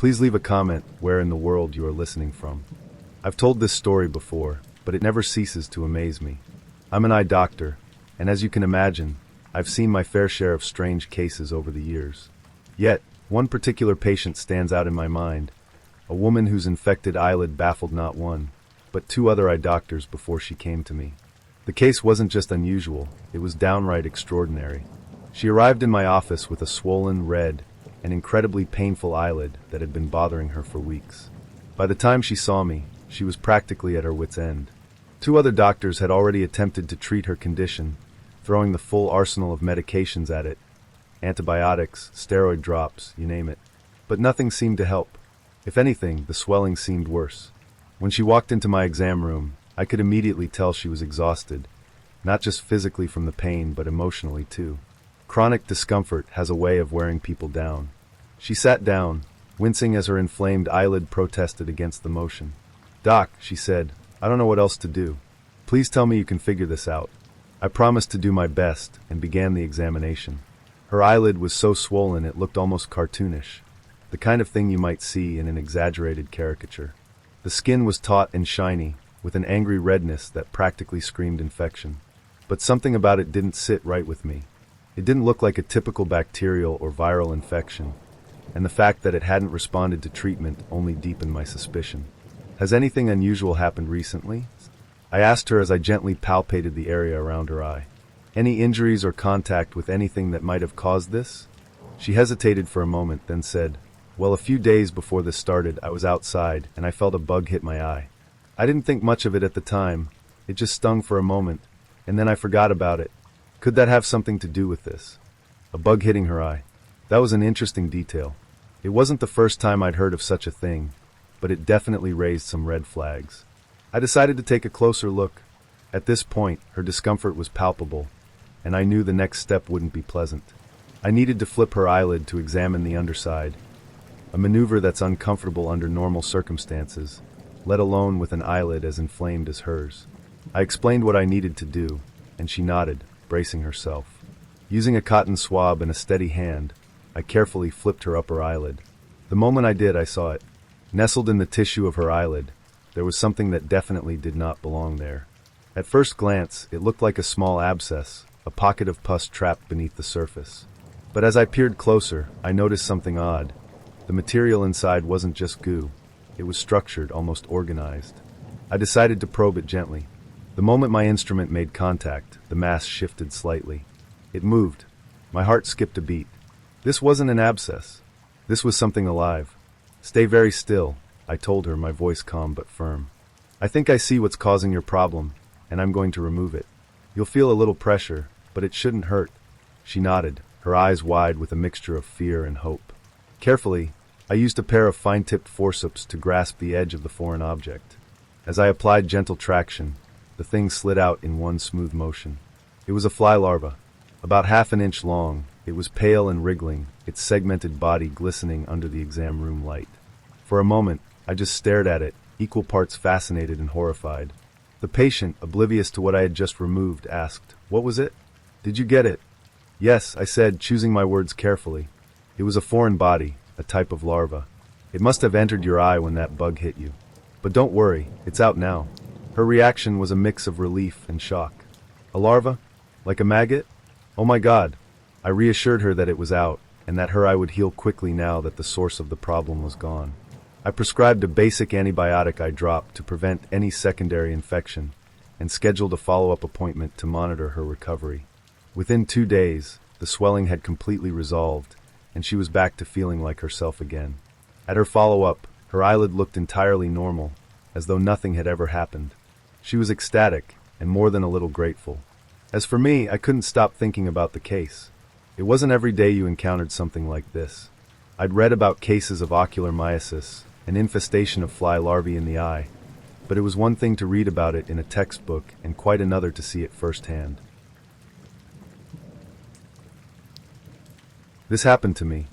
Please leave a comment where in the world you are listening from. I've told this story before, but it never ceases to amaze me. I'm an eye doctor, and as you can imagine, I've seen my fair share of strange cases over the years. Yet, one particular patient stands out in my mind, a woman whose infected eyelid baffled not one, but two other eye doctors before she came to me. The case wasn't just unusual, it was downright extraordinary. She arrived in my office with a swollen, red, and incredibly painful eyelid that had been bothering her for weeks. By the time she saw me, she was practically at her wit's end. Two other doctors had already attempted to treat her condition, throwing the full arsenal of medications at it. Antibiotics, steroid drops, you name it. But nothing seemed to help. If anything, the swelling seemed worse. When she walked into my exam room, I could immediately tell she was exhausted, not just physically from the pain, but emotionally too. Chronic discomfort has a way of wearing people down. She sat down, wincing as her inflamed eyelid protested against the motion. "Doc," she said, "I don't know what else to do. Please tell me you can figure this out." I promised to do my best and began the examination. Her eyelid was so swollen it looked almost cartoonish, the kind of thing you might see in an exaggerated caricature. The skin was taut and shiny, with an angry redness that practically screamed infection. But something about it didn't sit right with me. It didn't look like a typical bacterial or viral infection, and the fact that it hadn't responded to treatment only deepened my suspicion. "Has anything unusual happened recently?" I asked her as I gently palpated the area around her eye. "Any injuries or contact with anything that might have caused this?" She hesitated for a moment, then said, "Well, a few days before this started, I was outside, and I felt a bug hit my eye. I didn't think much of it at the time. It just stung for a moment, and then I forgot about it. Could that have something to do with this?" A bug hitting her eye. That was an interesting detail. It wasn't the first time I'd heard of such a thing, but it definitely raised some red flags. I decided to take a closer look. At this point, her discomfort was palpable, and I knew the next step wouldn't be pleasant. I needed to flip her eyelid to examine the underside, a maneuver that's uncomfortable under normal circumstances, let alone with an eyelid as inflamed as hers. I explained what I needed to do, and she nodded, bracing herself. Using a cotton swab and a steady hand, I carefully flipped her upper eyelid. The moment I did, I saw it. Nestled in the tissue of her eyelid, there was something that definitely did not belong there. At first glance, it looked like a small abscess, a pocket of pus trapped beneath the surface. But as I peered closer, I noticed something odd. The material inside wasn't just goo. It was structured, almost organized. I decided to probe it gently. The moment my instrument made contact, the mass shifted slightly. It moved. My heart skipped a beat. This wasn't an abscess. This was something alive. "Stay very still," I told her, my voice calm but firm. "I think I see what's causing your problem, and I'm going to remove it. You'll feel a little pressure, but it shouldn't hurt." She nodded, her eyes wide with a mixture of fear and hope. Carefully, I used a pair of fine-tipped forceps to grasp the edge of the foreign object. As I applied gentle traction, the thing slid out in one smooth motion. It was a fly larva, about half an inch long. It was pale and wriggling, its segmented body glistening under the exam room light. For a moment, I just stared at it, equal parts fascinated and horrified. The patient, oblivious to what I had just removed, asked, "What was it? Did you get it?" "Yes," I said, choosing my words carefully. "It was a foreign body, a type of larva. It must have entered your eye when that bug hit you. But don't worry, it's out now." Her reaction was a mix of relief and shock. "A larva? Like a maggot? Oh my God." I reassured her that it was out, and that her eye would heal quickly now that the source of the problem was gone. I prescribed a basic antibiotic eye drop to prevent any secondary infection, and scheduled a follow-up appointment to monitor her recovery. Within 2 days, the swelling had completely resolved, and she was back to feeling like herself again. At her follow-up, her eyelid looked entirely normal, as though nothing had ever happened. She was ecstatic, and more than a little grateful. As for me, I couldn't stop thinking about the case. It wasn't every day you encountered something like this. I'd read about cases of ocular myiasis, an infestation of fly larvae in the eye, but it was one thing to read about it in a textbook and quite another to see it firsthand. This happened to me.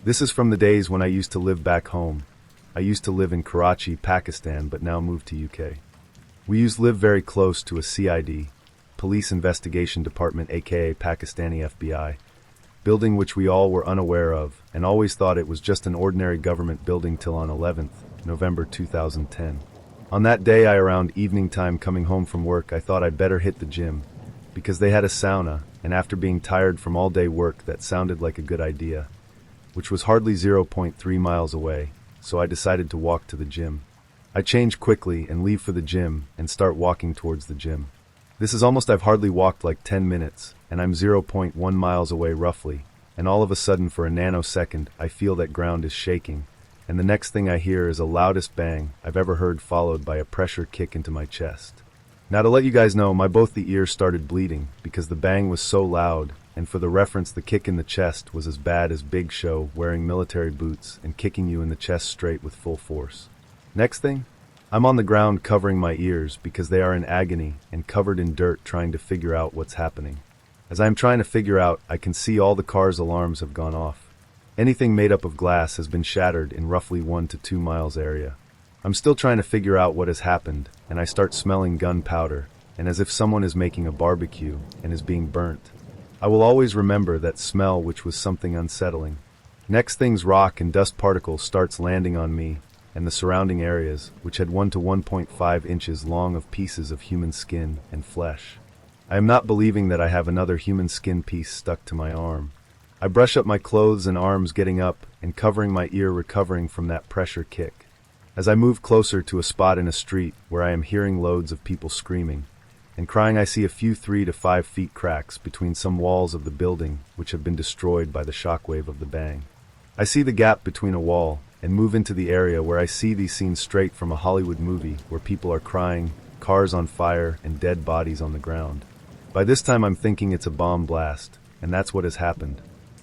This is from the days when I used to live back home. I used to live in Karachi, Pakistan, but now moved to UK. We used to live very close to a CID, Police Investigation Department, aka Pakistani FBI, building which we all were unaware of, and always thought it was just an ordinary government building till on 11th, November 2010. On that day, around evening time coming home from work, I thought I'd better hit the gym, because they had a sauna, and after being tired from all day work, that sounded like a good idea, which was hardly 0.3 miles away, so I decided to walk to the gym. I change quickly and leave for the gym and start walking towards the gym. This is almost I've hardly walked like 10 minutes, and I'm 0.1 miles away roughly, and all of a sudden for a nanosecond I feel that ground is shaking, and the next thing I hear is the loudest bang I've ever heard, followed by a pressure kick into my chest. Now, to let you guys know, both the ears started bleeding because the bang was so loud, and for the reference, the kick in the chest was as bad as Big Show wearing military boots and kicking you in the chest straight with full force. Next thing, I'm on the ground covering my ears because they are in agony and covered in dirt, trying to figure out what's happening. As I'm trying to figure out, I can see all the cars' alarms have gone off. Anything made up of glass has been shattered in roughly 1 to 2 miles area. I'm still trying to figure out what has happened, and I start smelling gunpowder, and as if someone is making a barbecue and is being burnt. I will always remember that smell, which was something unsettling. Next things, rock and dust particles starts landing on me and the surrounding areas, which had 1 to 1.5 inches long of pieces of human skin and flesh. I am not believing that I have another human skin piece stuck to my arm. I brush up my clothes and arms, getting up and covering my ear, recovering from that pressure kick. As I move closer to a spot in a street where I am hearing loads of people screaming and crying, I see a few 3 to 5 feet cracks between some walls of the building which have been destroyed by the shockwave of the bang. I see the gap between a wall and move into the area where I see these scenes straight from a Hollywood movie where people are crying, cars on fire, and dead bodies on the ground. By this time I'm thinking it's a bomb blast, and that's what has happened.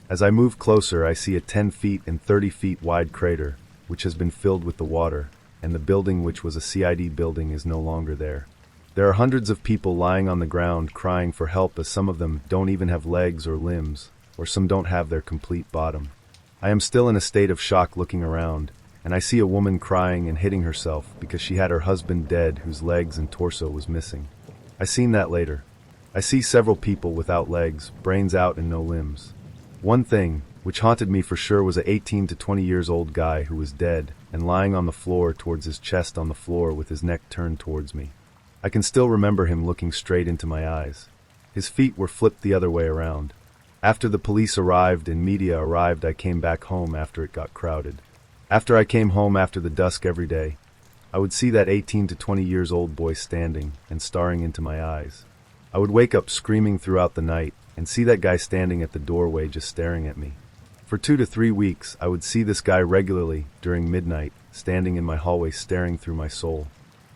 As I move closer, I see a 10 feet and 30 feet wide crater which has been filled with the water, and the building, which was a CID building, is no longer there. There are hundreds of people lying on the ground crying for help, as some of them don't even have legs or limbs, or some don't have their complete bottom. I am still in a state of shock looking around, and I see a woman crying and hitting herself because she had her husband dead whose legs and torso was missing. I seen that later. I see several people without legs, brains out and no limbs. One thing which haunted me for sure was a 18 to 20 years old guy who was dead and lying on the floor, towards his chest on the floor with his neck turned towards me. I can still remember him looking straight into my eyes. His feet were flipped the other way around. After the police arrived and media arrived, I came back home after it got crowded. After I came home after the dusk every day, I would see that 18 to 20 years old boy standing and staring into my eyes. I would wake up screaming throughout the night and see that guy standing at the doorway just staring at me. For 2 to 3 weeks, I would see this guy regularly during midnight, standing in my hallway staring through my soul.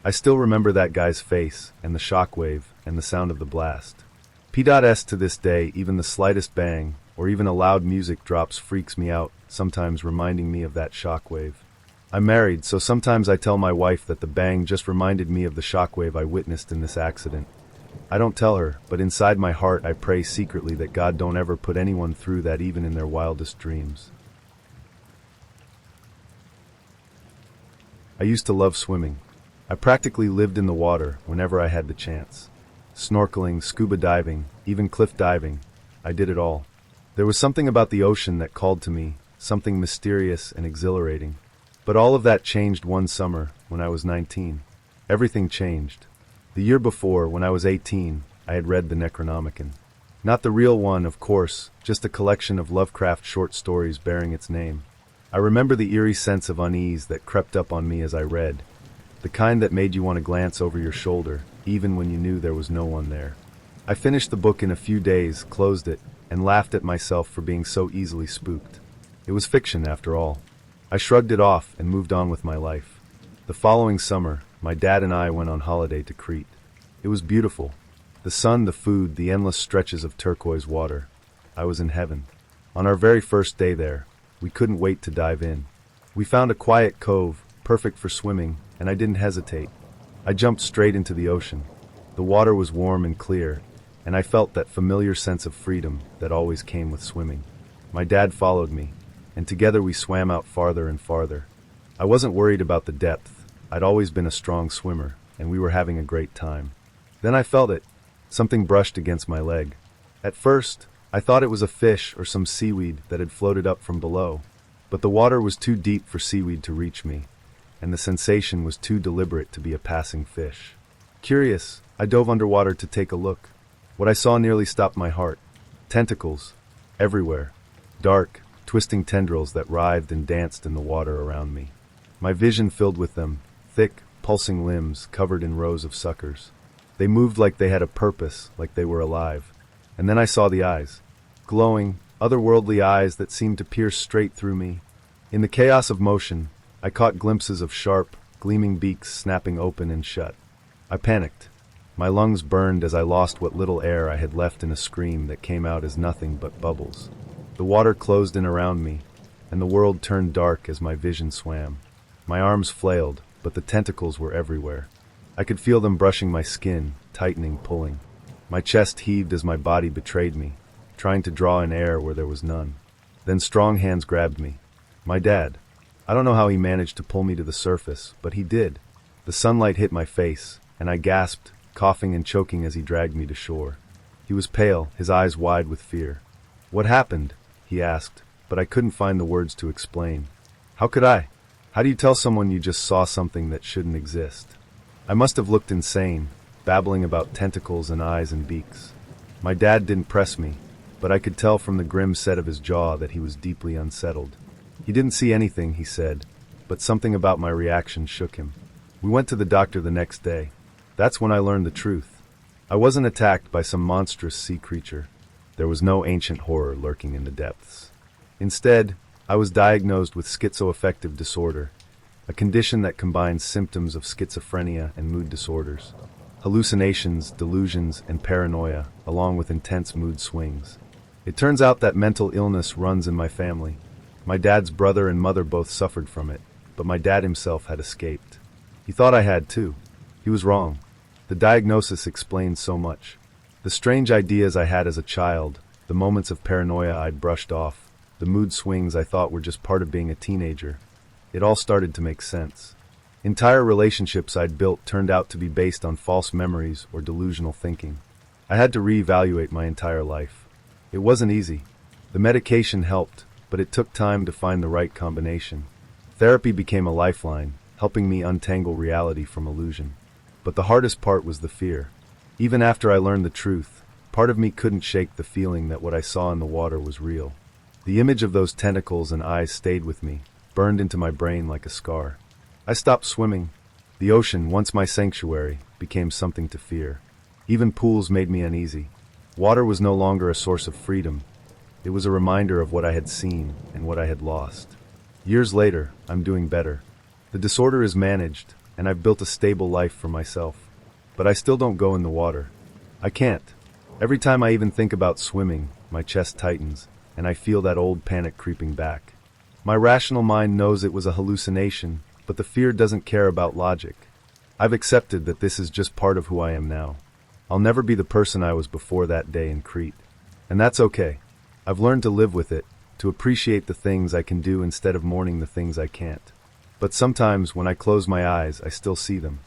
I still remember that guy's face and the shockwave and the sound of the blast. P.S. to this day, even the slightest bang or even a loud music drops freaks me out, sometimes reminding me of that shockwave. I'm married, so sometimes I tell my wife that the bang just reminded me of the shockwave I witnessed in this accident. I don't tell her, but inside my heart I pray secretly that God don't ever put anyone through that, even in their wildest dreams. I used to love swimming. I practically lived in the water whenever I had the chance. Snorkeling, scuba diving, even cliff diving, I did it all. There was something about the ocean that called to me, something mysterious and exhilarating. But all of that changed one summer when I was 19. Everything changed. The year before, when I was 18, I had read the Necronomicon. Not the real one, of course, just a collection of Lovecraft short stories bearing its name. I remember the eerie sense of unease that crept up on me as I read, the kind that made you want to glance over your shoulder, even when you knew there was no one there. I finished the book in a few days, closed it, and laughed at myself for being so easily spooked. It was fiction, after all. I shrugged it off and moved on with my life. The following summer, my dad and I went on holiday to Crete. It was beautiful. The sun, the food, the endless stretches of turquoise water. I was in heaven. On our very first day there, we couldn't wait to dive in. We found a quiet cove, perfect for swimming, and I didn't hesitate. I jumped straight into the ocean. The water was warm and clear, and I felt that familiar sense of freedom that always came with swimming. My dad followed me, and together we swam out farther and farther. I wasn't worried about the depth. I'd always been a strong swimmer, and we were having a great time. Then I felt it. Something brushed against my leg. At first, I thought it was a fish or some seaweed that had floated up from below, but the water was too deep for seaweed to reach me, and the sensation was too deliberate to be a passing fish. Curious, I dove underwater to take a look. What I saw nearly stopped my heart. Tentacles, everywhere. Dark, twisting tendrils that writhed and danced in the water around me. My vision filled with them, thick, pulsing limbs covered in rows of suckers. They moved like they had a purpose, like they were alive. And then I saw the eyes. Glowing, otherworldly eyes that seemed to pierce straight through me. In the chaos of motion, I caught glimpses of sharp, gleaming beaks snapping open and shut. I panicked. My lungs burned as I lost what little air I had left in a scream that came out as nothing but bubbles. The water closed in around me, and the world turned dark as my vision swam. My arms flailed, but the tentacles were everywhere. I could feel them brushing my skin, tightening, pulling. My chest heaved as my body betrayed me, trying to draw in air where there was none. Then strong hands grabbed me. My dad. I don't know how he managed to pull me to the surface, but he did. The sunlight hit my face, and I gasped, coughing and choking as he dragged me to shore. He was pale, his eyes wide with fear. "What happened?" he asked, but I couldn't find the words to explain. How could I? How do you tell someone you just saw something that shouldn't exist? I must have looked insane, babbling about tentacles and eyes and beaks. My dad didn't press me, but I could tell from the grim set of his jaw that he was deeply unsettled. He didn't see anything, he said, but something about my reaction shook him. We went to the doctor the next day. That's when I learned the truth. I wasn't attacked by some monstrous sea creature. There was no ancient horror lurking in the depths. Instead, I was diagnosed with schizoaffective disorder, a condition that combines symptoms of schizophrenia and mood disorders, hallucinations, delusions, and paranoia, along with intense mood swings. It turns out that mental illness runs in my family. My dad's brother and mother both suffered from it, but my dad himself had escaped. He thought I had too. He was wrong. The diagnosis explains so much. The strange ideas I had as a child, the moments of paranoia I'd brushed off, the mood swings I thought were just part of being a teenager. It all started to make sense. Entire relationships I'd built turned out to be based on false memories or delusional thinking. I had to reevaluate my entire life. It wasn't easy. The medication helped, but it took time to find the right combination. Therapy became a lifeline, helping me untangle reality from illusion. But the hardest part was the fear. Even after I learned the truth, part of me couldn't shake the feeling that what I saw in the water was real. The image of those tentacles and eyes stayed with me, burned into my brain like a scar. I stopped swimming. The ocean, once my sanctuary, became something to fear. Even pools made me uneasy. Water was no longer a source of freedom. It was a reminder of what I had seen and what I had lost. Years later, I'm doing better. The disorder is managed, and I've built a stable life for myself. But I still don't go in the water. I can't. Every time I even think about swimming, my chest tightens, and I feel that old panic creeping back. My rational mind knows it was a hallucination, but the fear doesn't care about logic. I've accepted that this is just part of who I am now. I'll never be the person I was before that day in Crete. And that's okay. I've learned to live with it, to appreciate the things I can do instead of mourning the things I can't. But sometimes when I close my eyes, I still see them.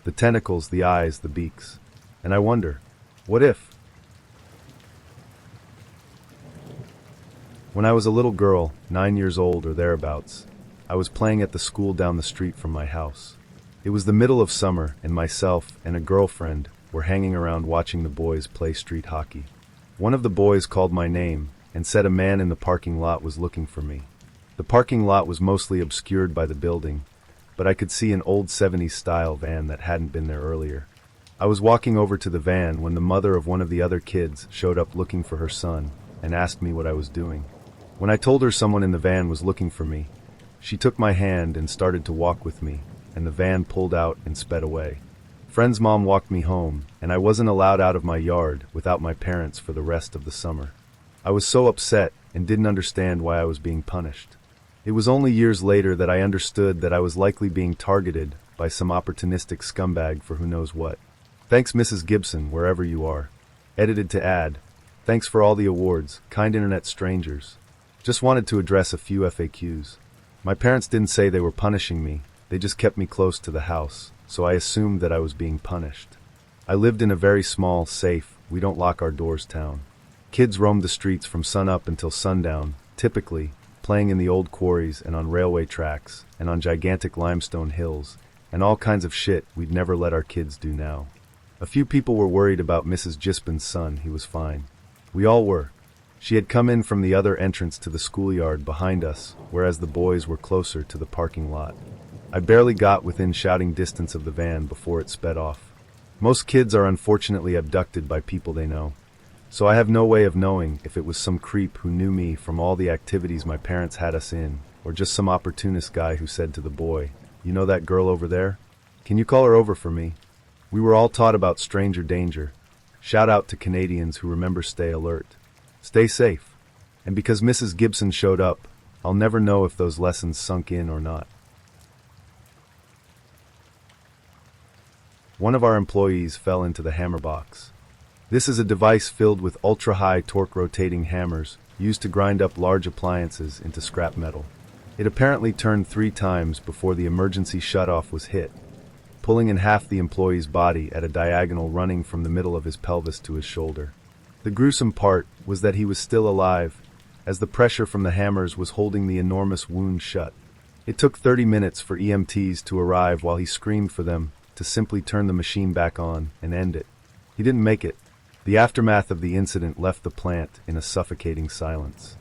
The tentacles, the eyes, the beaks. And I wonder, what if? When I was a little girl, 9 years old or thereabouts, I was playing at the school down the street from my house. It was the middle of summer, and myself and a girlfriend were hanging around watching the boys play street hockey. One of the boys called my name and said a man in the parking lot was looking for me. The parking lot was mostly obscured by the building, but I could see an old 70s style van that hadn't been there earlier. I was walking over to the van when the mother of one of the other kids showed up looking for her son and asked me what I was doing. When I told her someone in the van was looking for me, she took my hand and started to walk with me, and the van pulled out and sped away. Friend's mom walked me home, and I wasn't allowed out of my yard without my parents for the rest of the summer. I was so upset and didn't understand why I was being punished. It was only years later that I understood that I was likely being targeted by some opportunistic scumbag for who knows what. Thanks, Mrs. Gibson, wherever you are. Edited to add, thanks for all the awards, kind internet strangers. Just wanted to address a few FAQs. My parents didn't say they were punishing me, they just kept me close to the house, so I assumed that I was being punished. I lived in a very small, safe, we don't lock our doors town. Kids roamed the streets from sunup until sundown, typically playing in the old quarries and on railway tracks and on gigantic limestone hills, and all kinds of shit we'd never let our kids do now. A few people were worried about Mrs. Gispin's son. He was fine. We all were. She had come in from the other entrance to the schoolyard behind us, whereas the boys were closer to the parking lot. I barely got within shouting distance of the van before it sped off. Most kids are unfortunately abducted by people they know, so I have no way of knowing if it was some creep who knew me from all the activities my parents had us in, or just some opportunist guy who said to the boy, "You know that girl over there? Can you call her over for me?" We were all taught about stranger danger. Shout out to Canadians who remember stay alert. Stay safe. And because Mrs. Gibson showed up, I'll never know if those lessons sunk in or not. One of our employees fell into the hammer box. This is a device filled with ultra-high torque rotating hammers used to grind up large appliances into scrap metal. It apparently turned 3 times before the emergency shutoff was hit, pulling in half the employee's body at a diagonal running from the middle of his pelvis to his shoulder. The gruesome part was that he was still alive, as the pressure from the hammers was holding the enormous wound shut. It took 30 minutes for EMTs to arrive while he screamed for them to simply turn the machine back on and end it. He didn't make it. The aftermath of the incident left the plant in a suffocating silence.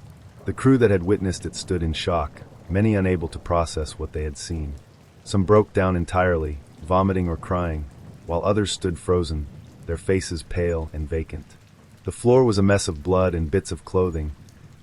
The crew that had witnessed it stood in shock, many unable to process what they had seen. Some broke down entirely, vomiting or crying, while others stood frozen, their faces pale and vacant. The floor was a mess of blood and bits of clothing,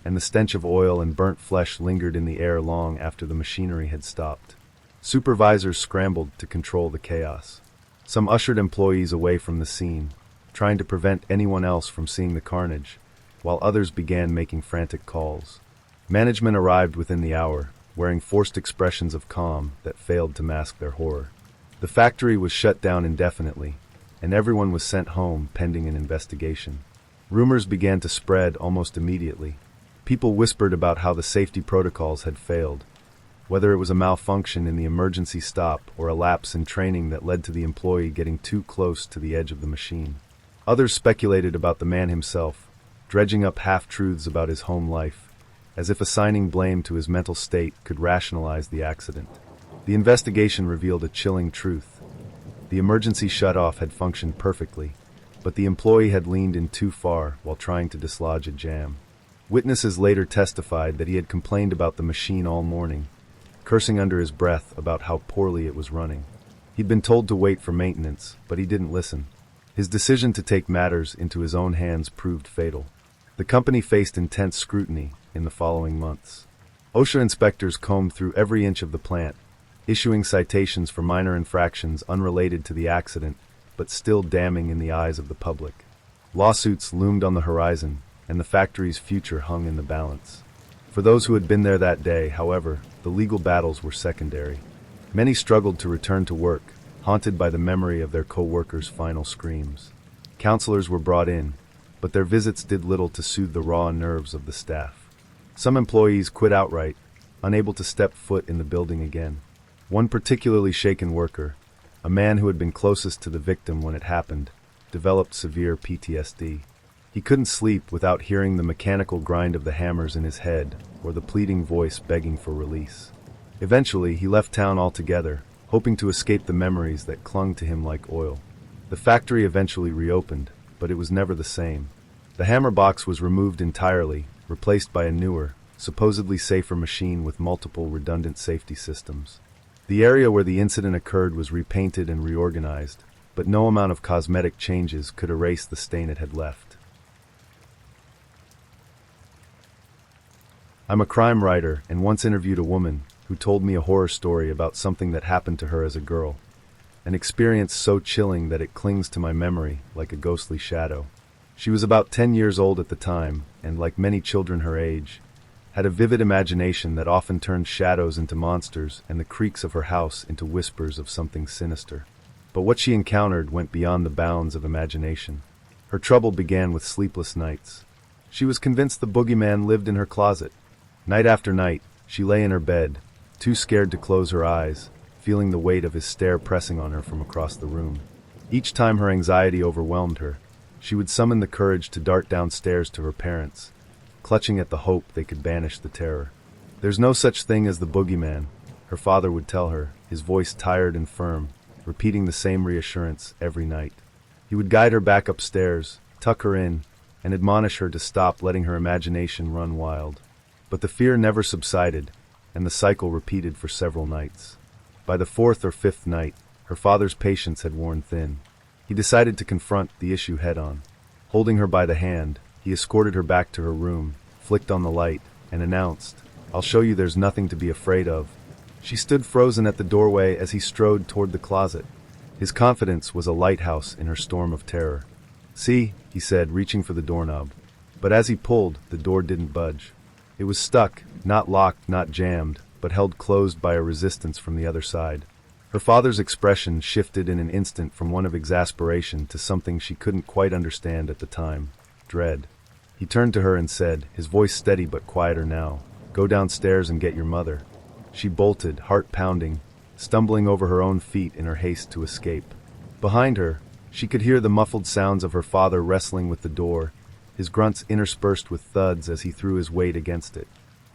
and the stench of oil and burnt flesh lingered in the air long after the machinery had stopped. Supervisors scrambled to control the chaos. Some ushered employees away from the scene, trying to prevent anyone else from seeing the carnage, while others began making frantic calls. Management arrived within the hour, wearing forced expressions of calm that failed to mask their horror. The factory was shut down indefinitely, and everyone was sent home pending an investigation. Rumors began to spread almost immediately. People whispered about how the safety protocols had failed, whether it was a malfunction in the emergency stop or a lapse in training that led to the employee getting too close to the edge of the machine. Others speculated about the man himself, dredging up half-truths about his home life, as if assigning blame to his mental state could rationalize the accident. The investigation revealed a chilling truth. The emergency shutoff had functioned perfectly, but the employee had leaned in too far while trying to dislodge a jam. Witnesses later testified that he had complained about the machine all morning, cursing under his breath about how poorly it was running. He'd been told to wait for maintenance, but he didn't listen. His decision to take matters into his own hands proved fatal. The company faced intense scrutiny in the following months. OSHA inspectors combed through every inch of the plant, issuing citations for minor infractions unrelated to the accident, but still damning in the eyes of the public. Lawsuits loomed on the horizon, and the factory's future hung in the balance. For those who had been there that day, however, the legal battles were secondary. Many struggled to return to work, haunted by the memory of their co-workers' final screams. Counselors were brought in, but their visits did little to soothe the raw nerves of the staff. Some employees quit outright, unable to step foot in the building again. One particularly shaken worker, a man who had been closest to the victim when it happened, developed severe PTSD. He couldn't sleep without hearing the mechanical grind of the hammers in his head or the pleading voice begging for release. Eventually, he left town altogether, hoping to escape the memories that clung to him like oil. The factory eventually reopened, but it was never the same. The hammer box was removed entirely, replaced by a newer, supposedly safer machine with multiple redundant safety systems. The area where the incident occurred was repainted and reorganized, but no amount of cosmetic changes could erase the stain it had left. I'm a crime writer and once interviewed a woman who told me a horror story about something that happened to her as a girl, an experience so chilling that it clings to my memory like a ghostly shadow. She was about 10 years old at the time, and like many children her age, had a vivid imagination that often turned shadows into monsters and the creaks of her house into whispers of something sinister. But what she encountered went beyond the bounds of imagination. Her trouble began with sleepless nights. She was convinced the boogeyman lived in her closet. Night after night, she lay in her bed, too scared to close her eyes, feeling the weight of his stare pressing on her from across the room. Each time her anxiety overwhelmed her, she would summon the courage to dart downstairs to her parents, clutching at the hope they could banish the terror. "There's no such thing as the boogeyman," her father would tell her, his voice tired and firm, repeating the same reassurance every night. He would guide her back upstairs, tuck her in, and admonish her to stop letting her imagination run wild. But the fear never subsided, and the cycle repeated for several nights. By the fourth or fifth night, her father's patience had worn thin. He decided to confront the issue head-on. Holding her by the hand, he escorted her back to her room, flicked on the light, and announced, "I'll show you there's nothing to be afraid of." She stood frozen at the doorway as he strode toward the closet. His confidence was a lighthouse in her storm of terror. "See," he said, reaching for the doorknob. But as he pulled, the door didn't budge. It was stuck, not locked, not jammed, but held closed by a resistance from the other side. Her father's expression shifted in an instant from one of exasperation to something she couldn't quite understand at the time: dread. He turned to her and said, his voice steady but quieter now, "Go downstairs and get your mother." She bolted, heart pounding, stumbling over her own feet in her haste to escape. Behind her, she could hear the muffled sounds of her father wrestling with the door, his grunts interspersed with thuds as he threw his weight against it.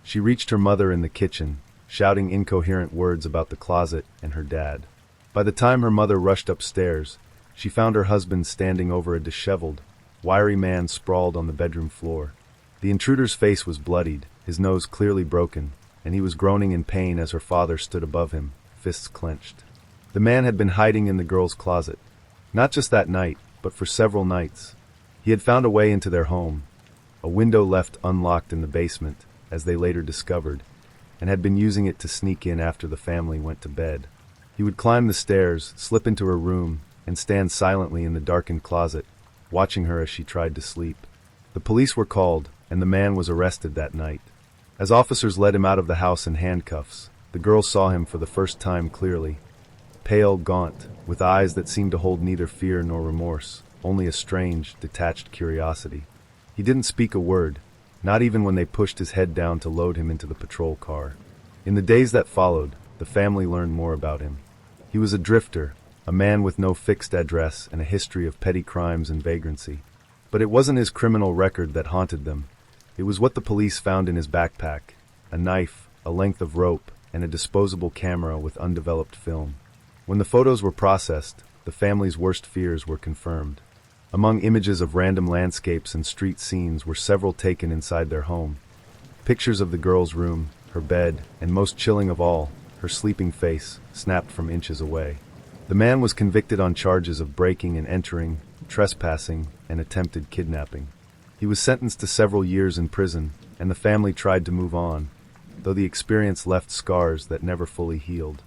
She reached her mother in the kitchen, shouting incoherent words about the closet and her dad. By the time her mother rushed upstairs, she found her husband standing over a disheveled, wiry man sprawled on the bedroom floor. The intruder's face was bloodied, his nose clearly broken, and he was groaning in pain as her father stood above him, fists clenched. The man had been hiding in the girl's closet. Not just that night, but for several nights. He had found a way into their home, a window left unlocked in the basement, as they later discovered, and had been using it to sneak in after the family went to bed. He would climb the stairs, slip into her room, and stand silently in the darkened closet, watching her as she tried to sleep. The police were called, and the man was arrested that night. As officers led him out of the house in handcuffs, the girl saw him for the first time clearly. Pale, gaunt, with eyes that seemed to hold neither fear nor remorse, only a strange, detached curiosity. He didn't speak a word, not even when they pushed his head down to load him into the patrol car. In the days that followed, the family learned more about him. He was a drifter, a man with no fixed address and a history of petty crimes and vagrancy. But it wasn't his criminal record that haunted them. It was what the police found in his backpack: a knife, a length of rope, and a disposable camera with undeveloped film. When the photos were processed, the family's worst fears were confirmed. Among images of random landscapes and street scenes were several taken inside their home. Pictures of the girl's room, her bed, and most chilling of all, her sleeping face, snapped from inches away. The man was convicted on charges of breaking and entering, trespassing, and attempted kidnapping. He was sentenced to several years in prison, and the family tried to move on, though the experience left scars that never fully healed.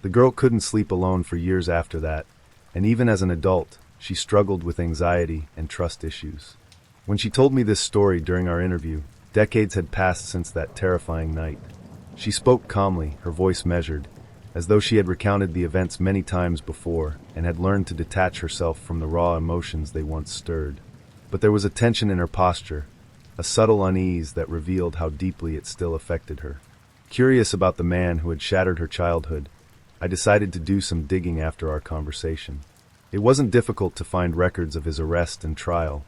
The girl couldn't sleep alone for years after that, and even as an adult, she struggled with anxiety and trust issues. When she told me this story during our interview, decades had passed since that terrifying night. She spoke calmly, her voice measured, as though she had recounted the events many times before and had learned to detach herself from the raw emotions they once stirred. But there was a tension in her posture, a subtle unease that revealed how deeply it still affected her. Curious about the man who had shattered her childhood, I decided to do some digging after our conversation. It wasn't difficult to find records of his arrest and trial,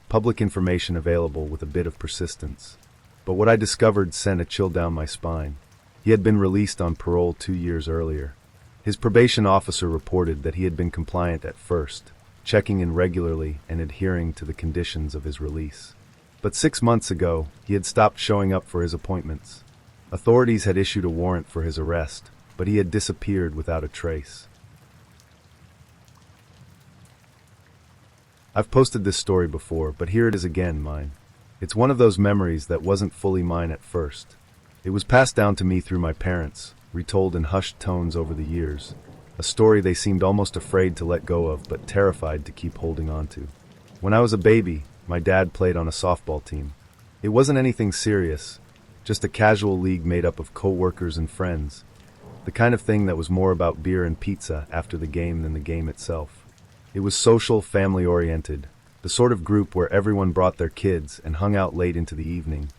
public information available with a bit of persistence. But what I discovered sent a chill down my spine. He had been released on parole 2 years earlier. His probation officer reported that he had been compliant at first, checking in regularly and adhering to the conditions of his release. But 6 months ago, he had stopped showing up for his appointments. Authorities had issued a warrant for his arrest, but he had disappeared without a trace. I've posted this story before, but here it is again, mine. It's one of those memories that wasn't fully mine at first. It was passed down to me through my parents, retold in hushed tones over the years, a story they seemed almost afraid to let go of but terrified to keep holding on to. When I was a baby, my dad played on a softball team. It wasn't anything serious, just a casual league made up of co-workers and friends, the kind of thing that was more about beer and pizza after the game than the game itself. It was social, family-oriented, the sort of group where everyone brought their kids and hung out late into the evening,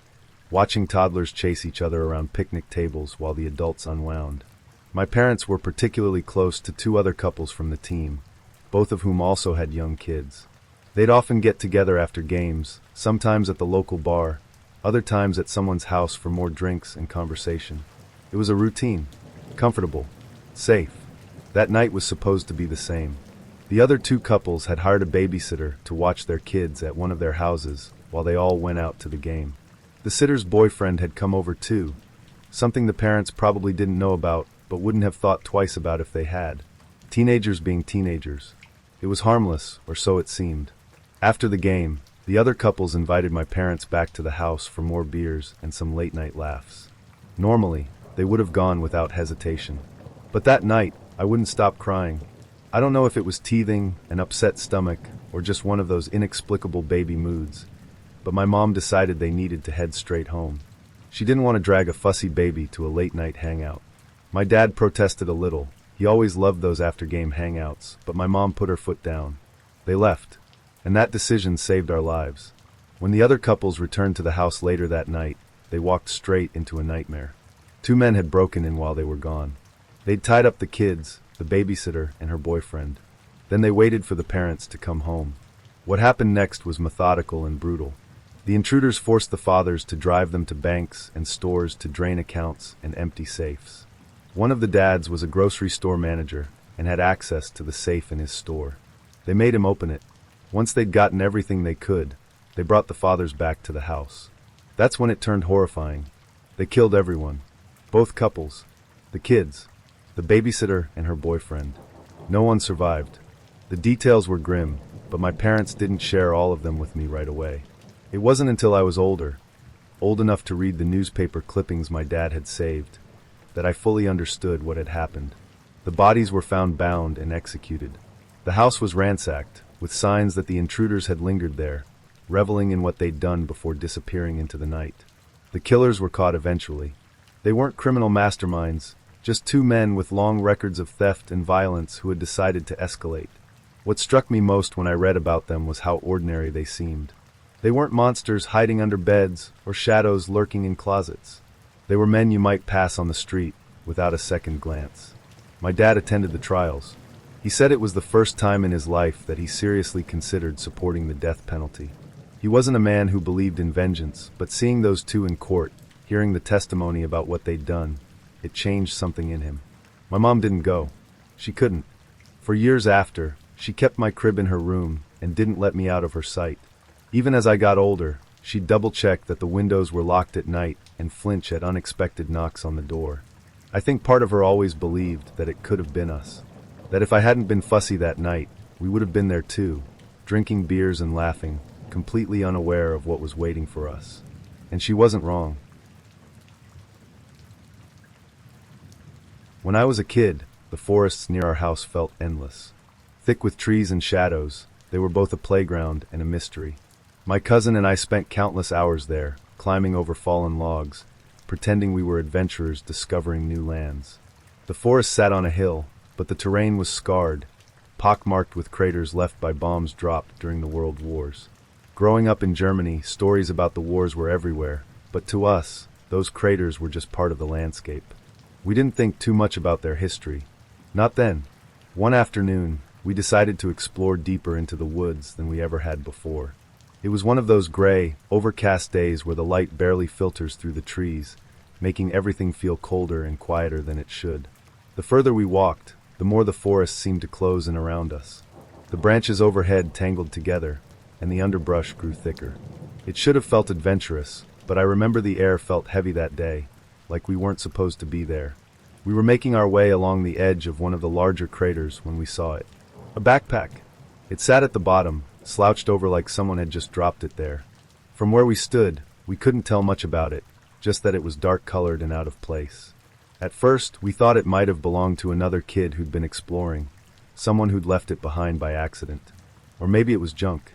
watching toddlers chase each other around picnic tables while the adults unwound. My parents were particularly close to 2 other couples from the team, both of whom also had young kids. They'd often get together after games, sometimes at the local bar, other times at someone's house for more drinks and conversation. It was a routine, comfortable, safe. That night was supposed to be the same. The other two couples had hired a babysitter to watch their kids at one of their houses while they all went out to the game. The sitter's boyfriend had come over too, something the parents probably didn't know about but wouldn't have thought twice about if they had. Teenagers being teenagers. It was harmless, or so it seemed. After the game, the other couples invited my parents back to the house for more beers and some late-night laughs. Normally, they would have gone without hesitation. But that night, I wouldn't stop crying. I don't know if it was teething, an upset stomach, or just one of those inexplicable baby moods, but my mom decided they needed to head straight home. She didn't want to drag a fussy baby to a late-night hangout. My dad protested a little. He always loved those after-game hangouts, but my mom put her foot down. They left, and that decision saved our lives. When the other couples returned to the house later that night, they walked straight into a nightmare. Two men had broken in while they were gone. They'd tied up the kids, the babysitter, and her boyfriend. Then they waited for the parents to come home. What happened next was methodical and brutal. The intruders forced the fathers to drive them to banks and stores to drain accounts and empty safes. One of the dads was a grocery store manager and had access to the safe in his store. They made him open it. Once they'd gotten everything they could, they brought the fathers back to the house. That's when it turned horrifying. They killed everyone. Both couples. The kids. The babysitter and her boyfriend. No one survived. The details were grim, but my parents didn't share all of them with me right away. It wasn't until I was older, old enough to read the newspaper clippings my dad had saved, that I fully understood what had happened. The bodies were found bound and executed. The house was ransacked, with signs that the intruders had lingered there, reveling in what they'd done before disappearing into the night. The killers were caught eventually. They weren't criminal masterminds, just two men with long records of theft and violence who had decided to escalate. What struck me most when I read about them was how ordinary they seemed. They weren't monsters hiding under beds or shadows lurking in closets. They were men you might pass on the street without a second glance. My dad attended the trials. He said it was the first time in his life that he seriously considered supporting the death penalty. He wasn't a man who believed in vengeance, but seeing those two in court, hearing the testimony about what they'd done, it changed something in him. My mom didn't go. She couldn't. For years after, she kept my crib in her room and didn't let me out of her sight. Even as I got older, she'd double-check that the windows were locked at night and flinch at unexpected knocks on the door. I think part of her always believed that it could have been us. That if I hadn't been fussy that night, we would have been there too, drinking beers and laughing, completely unaware of what was waiting for us. And she wasn't wrong. When I was a kid, the forests near our house felt endless. Thick with trees and shadows, they were both a playground and a mystery. My cousin and I spent countless hours there, climbing over fallen logs, pretending we were adventurers discovering new lands. The forest sat on a hill, but the terrain was scarred, pockmarked with craters left by bombs dropped during the World Wars. Growing up in Germany, stories about the wars were everywhere, but to us, those craters were just part of the landscape. We didn't think too much about their history. Not then. One afternoon, we decided to explore deeper into the woods than we ever had before. It was one of those gray, overcast days where the light barely filters through the trees, making everything feel colder and quieter than it should. The further we walked, the more the forest seemed to close in around us. The branches overhead tangled together, and the underbrush grew thicker. It should have felt adventurous, but I remember the air felt heavy that day, like we weren't supposed to be there. We were making our way along the edge of one of the larger craters when we saw it. A backpack. It sat at the bottom, slouched over like someone had just dropped it there. From where we stood, we couldn't tell much about it, just that it was dark-colored and out of place. At first, we thought it might have belonged to another kid who'd been exploring, someone who'd left it behind by accident. Or maybe it was junk.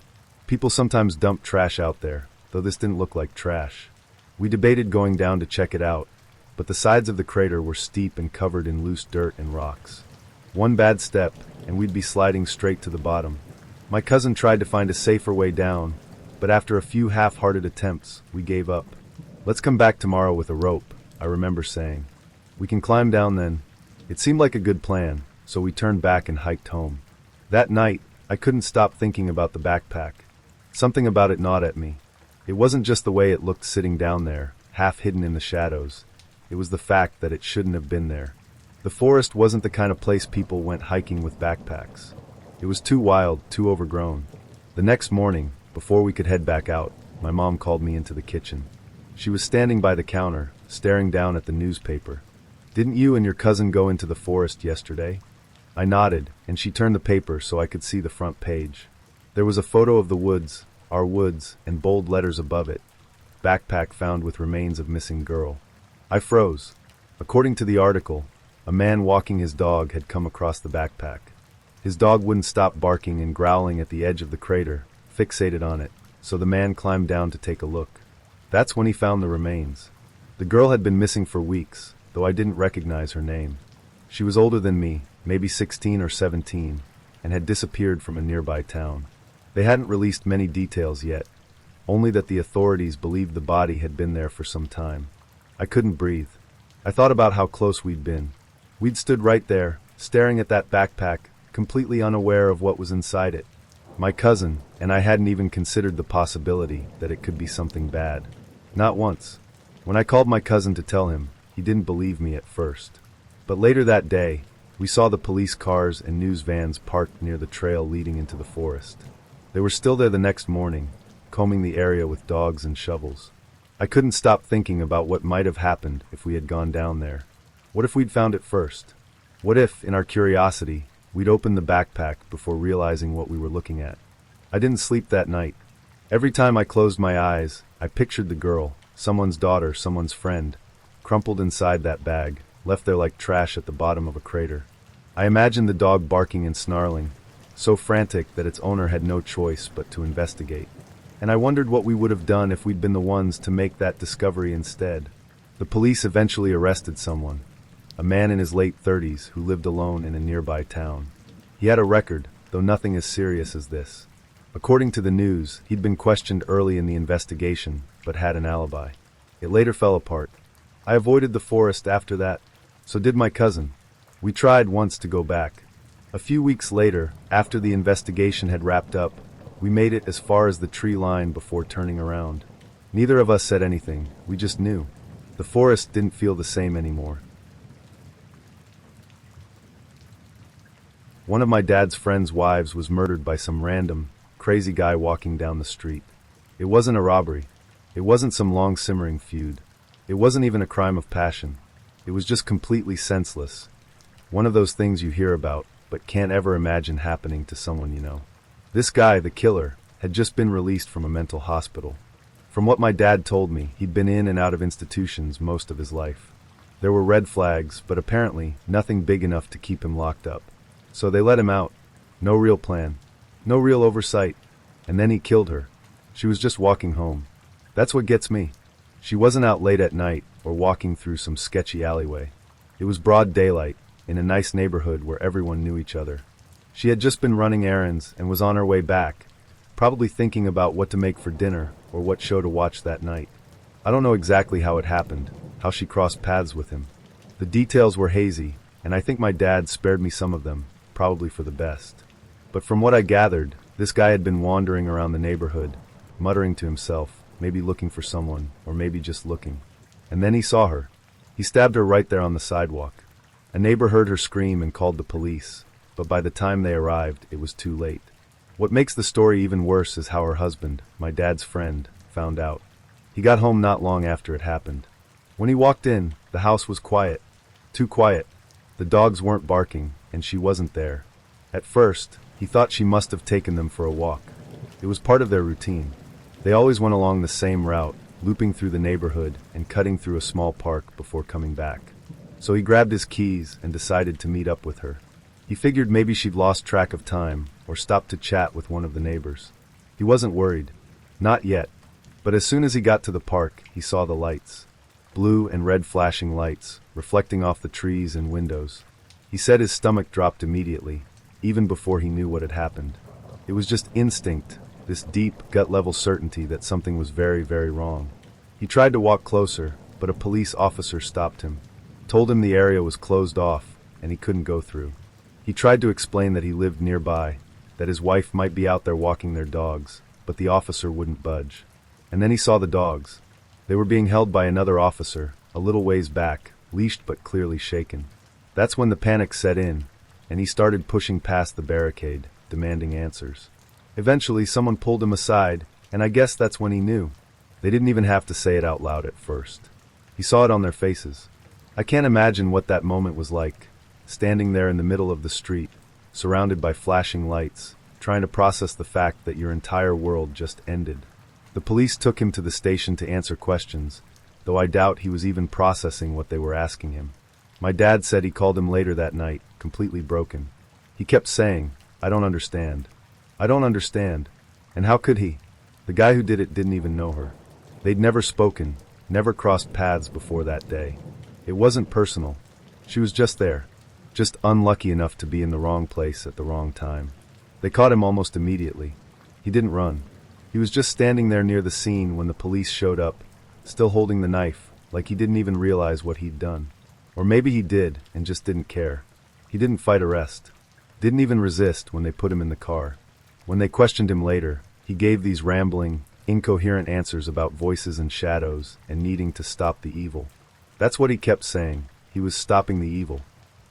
People sometimes dump trash out there, though this didn't look like trash. We debated going down to check it out, but the sides of the crater were steep and covered in loose dirt and rocks. One bad step, and we'd be sliding straight to the bottom. My cousin tried to find a safer way down, but after a few half-hearted attempts, we gave up. "Let's come back tomorrow with a rope," I remember saying. "We can climb down then." It seemed like a good plan, so we turned back and hiked home. That night, I couldn't stop thinking about the backpack. Something about it gnawed at me. It wasn't just the way it looked sitting down there, half hidden in the shadows. It was the fact that it shouldn't have been there. The forest wasn't the kind of place people went hiking with backpacks. It was too wild, too overgrown. The next morning, before we could head back out, my mom called me into the kitchen. She was standing by the counter, staring down at the newspaper. "Didn't you and your cousin go into the forest yesterday?" I nodded, and she turned the paper so I could see the front page. There was a photo of the woods, our woods, and bold letters above it. "Backpack found with remains of missing girl." I froze. According to the article, a man walking his dog had come across the backpack. His dog wouldn't stop barking and growling at the edge of the crater, fixated on it, so the man climbed down to take a look. That's when he found the remains. The girl had been missing for weeks, though I didn't recognize her name. She was older than me, maybe 16 or 17, and had disappeared from a nearby town. They hadn't released many details yet, only that the authorities believed the body had been there for some time. I couldn't breathe. I thought about how close we'd been. We'd stood right there, staring at that backpack, completely unaware of what was inside it. My cousin, and I hadn't even considered the possibility that it could be something bad. Not once. When I called my cousin to tell him, he didn't believe me at first. But later that day, we saw the police cars and news vans parked near the trail leading into the forest. They were still there the next morning, combing the area with dogs and shovels. I couldn't stop thinking about what might have happened if we had gone down there. What if we'd found it first? What if, in our curiosity, we'd opened the backpack before realizing what we were looking at? I didn't sleep that night. Every time I closed my eyes, I pictured the girl, someone's daughter, someone's friend, crumpled inside that bag, left there like trash at the bottom of a crater. I imagined the dog barking and snarling, so frantic that its owner had no choice but to investigate. And I wondered what we would have done if we'd been the ones to make that discovery instead. The police eventually arrested someone, a man in his late 30s who lived alone in a nearby town. He had a record, though nothing as serious as this. According to the news, he'd been questioned early in the investigation, but had an alibi. It later fell apart. I avoided the forest after that. So did my cousin. We tried once to go back. A few weeks later, after the investigation had wrapped up, we made it as far as the tree line before turning around. Neither of us said anything, we just knew. The forest didn't feel the same anymore. One of my dad's friend's wives was murdered by some random, crazy guy walking down the street. It wasn't a robbery. It wasn't some long simmering feud. It wasn't even a crime of passion. It was just completely senseless. One of those things you hear about, but can't ever imagine happening to someone you know. This guy, the killer, had just been released from a mental hospital. From what my dad told me, he'd been in and out of institutions most of his life. There were red flags, but apparently nothing big enough to keep him locked up. So they let him out. No real plan. No real oversight. And then he killed her. She was just walking home. That's what gets me. She wasn't out late at night or walking through some sketchy alleyway. It was broad daylight, in a nice neighborhood where everyone knew each other. She had just been running errands and was on her way back, probably thinking about what to make for dinner or what show to watch that night. I don't know exactly how it happened, how she crossed paths with him. The details were hazy, and I think my dad spared me some of them, probably for the best. But from what I gathered, this guy had been wandering around the neighborhood, muttering to himself, maybe looking for someone, or maybe just looking. And then he saw her. He stabbed her right there on the sidewalk. A neighbor heard her scream and called the police, but by the time they arrived, it was too late. What makes the story even worse is how her husband, my dad's friend, found out. He got home not long after it happened. When he walked in, the house was quiet. Too quiet. The dogs weren't barking, and she wasn't there. At first, he thought she must have taken them for a walk. It was part of their routine. They always went along the same route, looping through the neighborhood and cutting through a small park before coming back. So he grabbed his keys and decided to meet up with her. He figured maybe she'd lost track of time or stopped to chat with one of the neighbors. He wasn't worried. Not yet. But as soon as he got to the park, he saw the lights. Blue and red flashing lights, reflecting off the trees and windows. He said his stomach dropped immediately, even before he knew what had happened. It was just instinct, this deep, gut-level certainty that something was very, very wrong. He tried to walk closer, but a police officer stopped him, told him the area was closed off, and he couldn't go through. He tried to explain that he lived nearby, that his wife might be out there walking their dogs, but the officer wouldn't budge. And then he saw the dogs. They were being held by another officer, a little ways back, leashed but clearly shaken. That's when the panic set in, and he started pushing past the barricade, demanding answers. Eventually, someone pulled him aside, and I guess that's when he knew. They didn't even have to say it out loud at first. He saw it on their faces. I can't imagine what that moment was like, standing there in the middle of the street, surrounded by flashing lights, trying to process the fact that your entire world just ended. The police took him to the station to answer questions, though I doubt he was even processing what they were asking him. My dad said he called him later that night, completely broken. He kept saying, "I don't understand. I don't understand." And how could he? The guy who did it didn't even know her. They'd never spoken, never crossed paths before that day. It wasn't personal. She was just there, just unlucky enough to be in the wrong place at the wrong time. They caught him almost immediately. He didn't run. He was just standing there near the scene when the police showed up, still holding the knife, like he didn't even realize what he'd done. Or maybe he did, and just didn't care. He didn't fight arrest. Didn't even resist when they put him in the car. When they questioned him later, he gave these rambling, incoherent answers about voices and shadows and needing to stop the evil. That's what he kept saying. He was stopping the evil.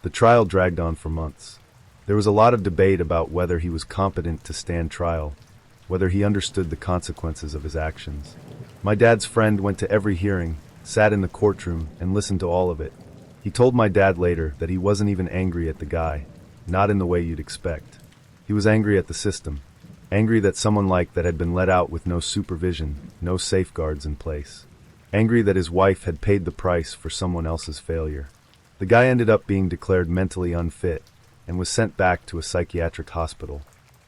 The trial dragged on for months. There was a lot of debate about whether he was competent to stand trial, whether he understood the consequences of his actions. My dad's friend went to every hearing, sat in the courtroom, and listened to all of it. He told my dad later that he wasn't even angry at the guy, not in the way you'd expect. He was angry at the system, angry that someone like that had been let out with no supervision, no safeguards in place. Angry that his wife had paid the price for someone else's failure. The guy ended up being declared mentally unfit and was sent back to a psychiatric hospital.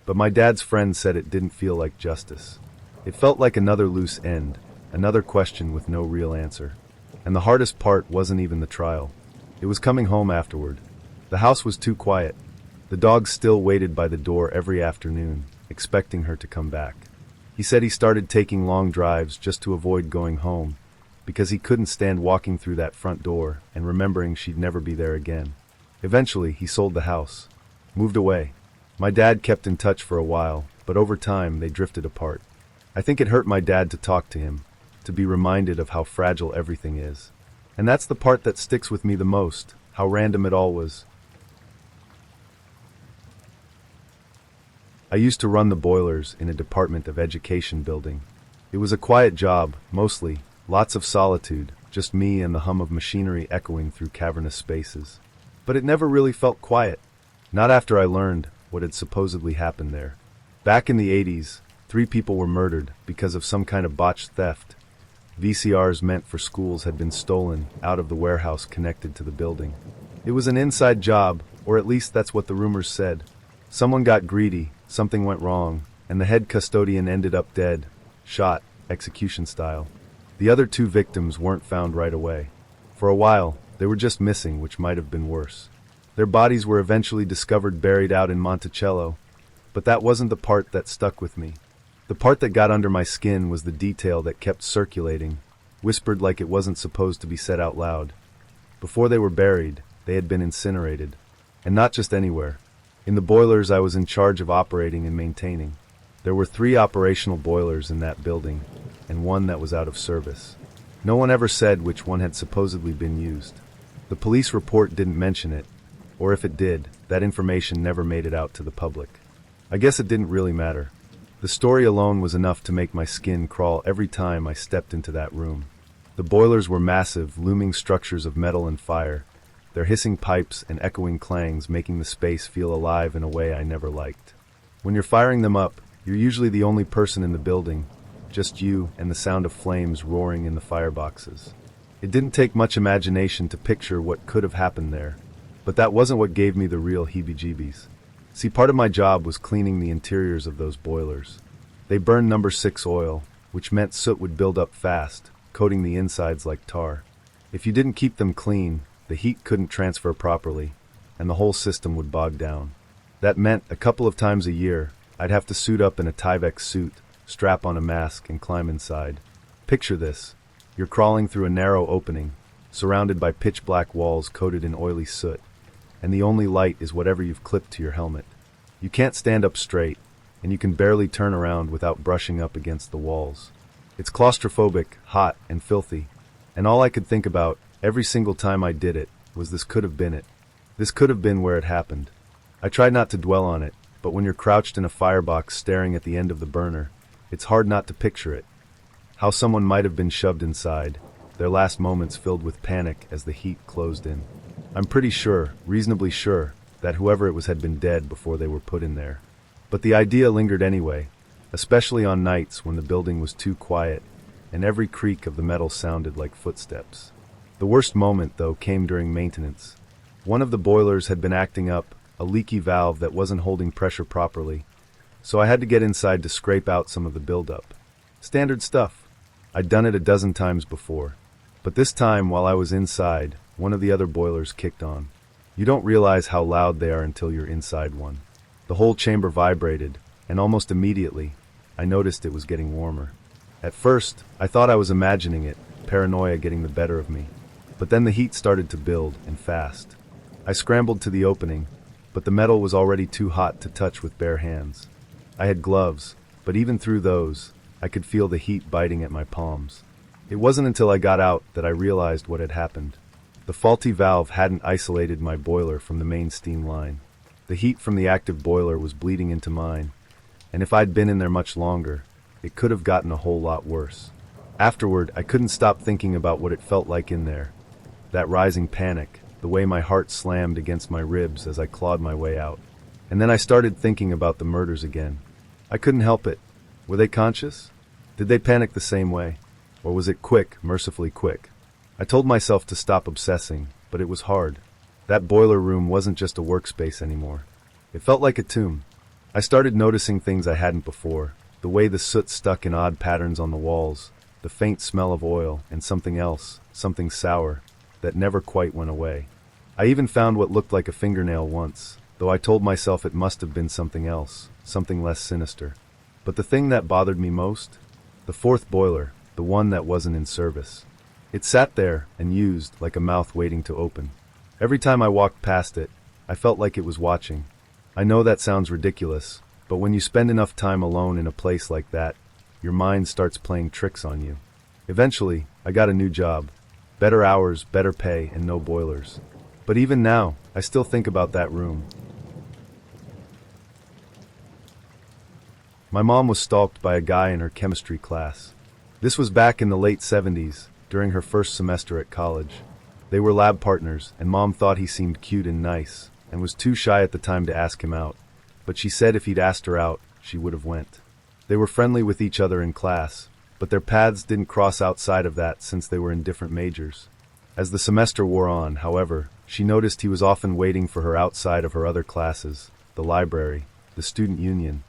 But my dad's friend said it didn't feel like justice. It felt like another loose end, another question with no real answer. And the hardest part wasn't even the trial. It was coming home afterward. The house was too quiet. The dogs still waited by the door every afternoon, expecting her to come back. He said he started taking long drives just to avoid going home, because he couldn't stand walking through that front door and remembering she'd never be there again. Eventually, he sold the house, moved away. My dad kept in touch for a while, but over time they drifted apart. I think it hurt my dad to talk to him, to be reminded of how fragile everything is. And that's the part that sticks with me the most, how random it all was. I used to run the boilers in a Department of Education building. It was a quiet job, mostly, lots of solitude, just me and the hum of machinery echoing through cavernous spaces. But it never really felt quiet. Not after I learned what had supposedly happened there. Back in the 80s, 3 people were murdered because of some kind of botched theft. VCRs meant for schools had been stolen out of the warehouse connected to the building. It was an inside job, or at least that's what the rumors said. Someone got greedy, something went wrong, and the head custodian ended up dead, shot, execution style. The other 2 victims weren't found right away. For a while, they were just missing, which might have been worse. Their bodies were eventually discovered buried out in Monticello, but that wasn't the part that stuck with me. The part that got under my skin was the detail that kept circulating, whispered like it wasn't supposed to be said out loud. Before they were buried, they had been incinerated. And not just anywhere. In the boilers I was in charge of operating and maintaining. There were 3 operational boilers in that building, and 1 that was out of service. No one ever said which one had supposedly been used. The police report didn't mention it, or if it did, that information never made it out to the public. I guess it didn't really matter. The story alone was enough to make my skin crawl every time I stepped into that room. The boilers were massive, looming structures of metal and fire, their hissing pipes and echoing clangs making the space feel alive in a way I never liked. When you're firing them up, you're usually the only person in the building, just you and the sound of flames roaring in the fireboxes. It didn't take much imagination to picture what could have happened there, but that wasn't what gave me the real heebie-jeebies. See, part of my job was cleaning the interiors of those boilers. They burned number 6 oil, which meant soot would build up fast, coating the insides like tar. If you didn't keep them clean, the heat couldn't transfer properly, and the whole system would bog down. That meant a couple of times a year, I'd have to suit up in a Tyvek suit, strap on a mask, and climb inside. Picture this. You're crawling through a narrow opening, surrounded by pitch-black walls coated in oily soot, and the only light is whatever you've clipped to your helmet. You can't stand up straight, and you can barely turn around without brushing up against the walls. It's claustrophobic, hot, and filthy, and all I could think about, every single time I did it, was this could have been it. This could have been where it happened. I tried not to dwell on it, but when you're crouched in a firebox staring at the end of the burner, it's hard not to picture it. How someone might have been shoved inside, their last moments filled with panic as the heat closed in. I'm pretty sure, reasonably sure, that whoever it was had been dead before they were put in there. But the idea lingered anyway, especially on nights when the building was too quiet and every creak of the metal sounded like footsteps. The worst moment, though, came during maintenance. One of the boilers had been acting up, a leaky valve that wasn't holding pressure properly, so I had to get inside to scrape out some of the buildup. Standard stuff. I'd done it a dozen times before, but this time while I was inside, one of the other boilers kicked on. You don't realize how loud they are until you're inside one. The whole chamber vibrated, and almost immediately, I noticed it was getting warmer. At first, I thought I was imagining it, paranoia getting the better of me. But then the heat started to build, and fast. I scrambled to the opening, but the metal was already too hot to touch with bare hands. I had gloves, but even through those, I could feel the heat biting at my palms. It wasn't until I got out that I realized what had happened. The faulty valve hadn't isolated my boiler from the main steam line. The heat from the active boiler was bleeding into mine, and if I'd been in there much longer, it could have gotten a whole lot worse. Afterward, I couldn't stop thinking about what it felt like in there. That rising panic, the way my heart slammed against my ribs as I clawed my way out. And then I started thinking about the murders again. I couldn't help it. Were they conscious? Did they panic the same way? Or was it quick, mercifully quick? I told myself to stop obsessing, but it was hard. That boiler room wasn't just a workspace anymore. It felt like a tomb. I started noticing things I hadn't before. The way the soot stuck in odd patterns on the walls, the faint smell of oil, and something else, something sour, that never quite went away. I even found what looked like a fingernail once, though I told myself it must have been something else, something less sinister. But the thing that bothered me most? The fourth boiler, the one that wasn't in service. It sat there, unused, like a mouth waiting to open. Every time I walked past it, I felt like it was watching. I know that sounds ridiculous, but when you spend enough time alone in a place like that, your mind starts playing tricks on you. Eventually, I got a new job. Better hours, better pay, and no boilers. But even now, I still think about that room. My mom was stalked by a guy in her chemistry class. This was back in the late 70s, during her first semester at college. They were lab partners, and Mom thought he seemed cute and nice, and was too shy at the time to ask him out, but she said if he'd asked her out, she would have went. They were friendly with each other in class, but their paths didn't cross outside of that since they were in different majors. As the semester wore on, however, she noticed he was often waiting for her outside of her other classes, the library, the student union,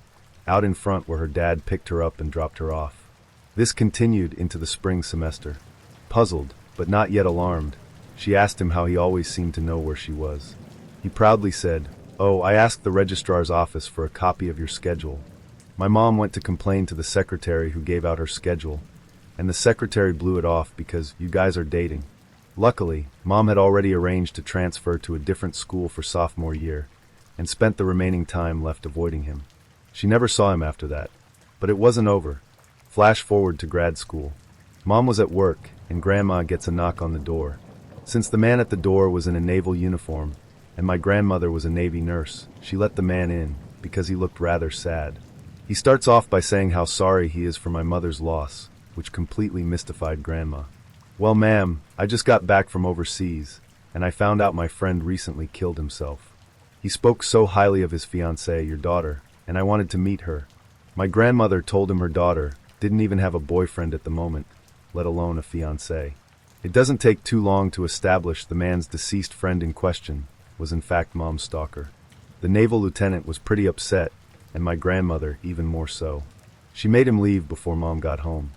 out in front where her dad picked her up and dropped her off. This continued into the spring semester. Puzzled, but not yet alarmed, she asked him how he always seemed to know where she was. He proudly said, "Oh, I asked the registrar's office for a copy of your schedule." My mom went to complain to the secretary who gave out her schedule, and the secretary blew it off because you guys are dating. Luckily, Mom had already arranged to transfer to a different school for sophomore year, and spent the remaining time left avoiding him. She never saw him after that. But it wasn't over. Flash forward to grad school. Mom was at work, and Grandma gets a knock on the door. Since the man at the door was in a naval uniform, and my grandmother was a Navy nurse, she let the man in, because he looked rather sad. He starts off by saying how sorry he is for my mother's loss, which completely mystified Grandma. "Well, ma'am, I just got back from overseas, and I found out my friend recently killed himself. He spoke so highly of his fiancée, your daughter, and I wanted to meet her." My grandmother told him her daughter didn't even have a boyfriend at the moment, let alone a fiancé. It doesn't take too long to establish the man's deceased friend in question was in fact Mom's stalker. The naval lieutenant was pretty upset, and my grandmother even more so. She made him leave before Mom got home.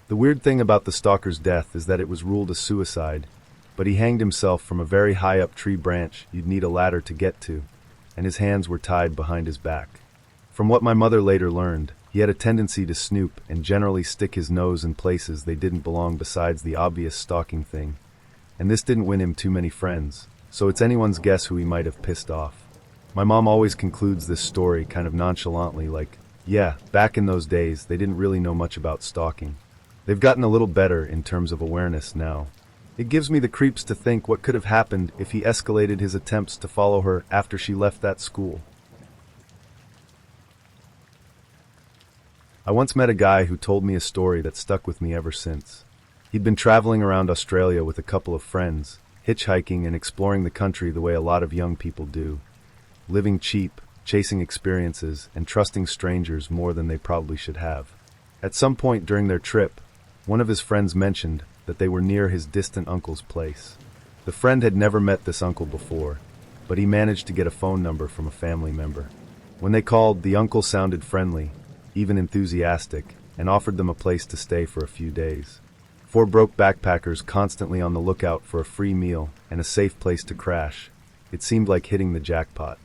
The weird thing about the stalker's death is that it was ruled a suicide, but he hanged himself from a very high-up tree branch you'd need a ladder to get to, and his hands were tied behind his back. From what my mother later learned, he had a tendency to snoop and generally stick his nose in places they didn't belong besides the obvious stalking thing, and this didn't win him too many friends, so it's anyone's guess who he might have pissed off. My mom always concludes this story kind of nonchalantly, like, yeah, back in those days, they didn't really know much about stalking. They've gotten a little better in terms of awareness now. It gives me the creeps to think what could have happened if he escalated his attempts to follow her after she left that school. I once met a guy who told me a story that stuck with me ever since. He'd been traveling around Australia with a couple of friends, hitchhiking and exploring the country the way a lot of young people do, living cheap, chasing experiences, and trusting strangers more than they probably should have. At some point during their trip, one of his friends mentioned that they were near his distant uncle's place. The friend had never met this uncle before, but he managed to get a phone number from a family member. When they called, the uncle sounded friendly, even enthusiastic, and offered them a place to stay for a few days. 4 broke backpackers constantly on the lookout for a free meal and a safe place to crash. It seemed like hitting the jackpot.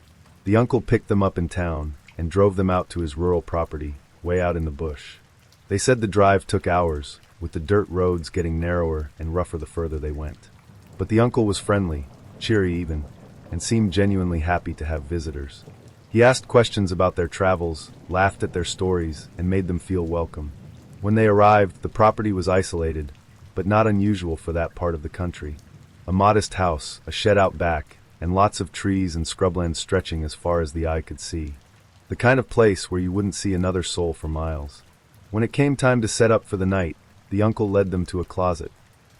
The uncle picked them up in town and drove them out to his rural property, way out in the bush. They said the drive took hours, with the dirt roads getting narrower and rougher the further they went. But the uncle was friendly, cheery even, and seemed genuinely happy to have visitors. He asked questions about their travels, laughed at their stories, and made them feel welcome. When they arrived, the property was isolated, but not unusual for that part of the country. A modest house, a shed out back, and lots of trees and scrubland stretching as far as the eye could see. The kind of place where you wouldn't see another soul for miles. When it came time to set up for the night, the uncle led them to a closet.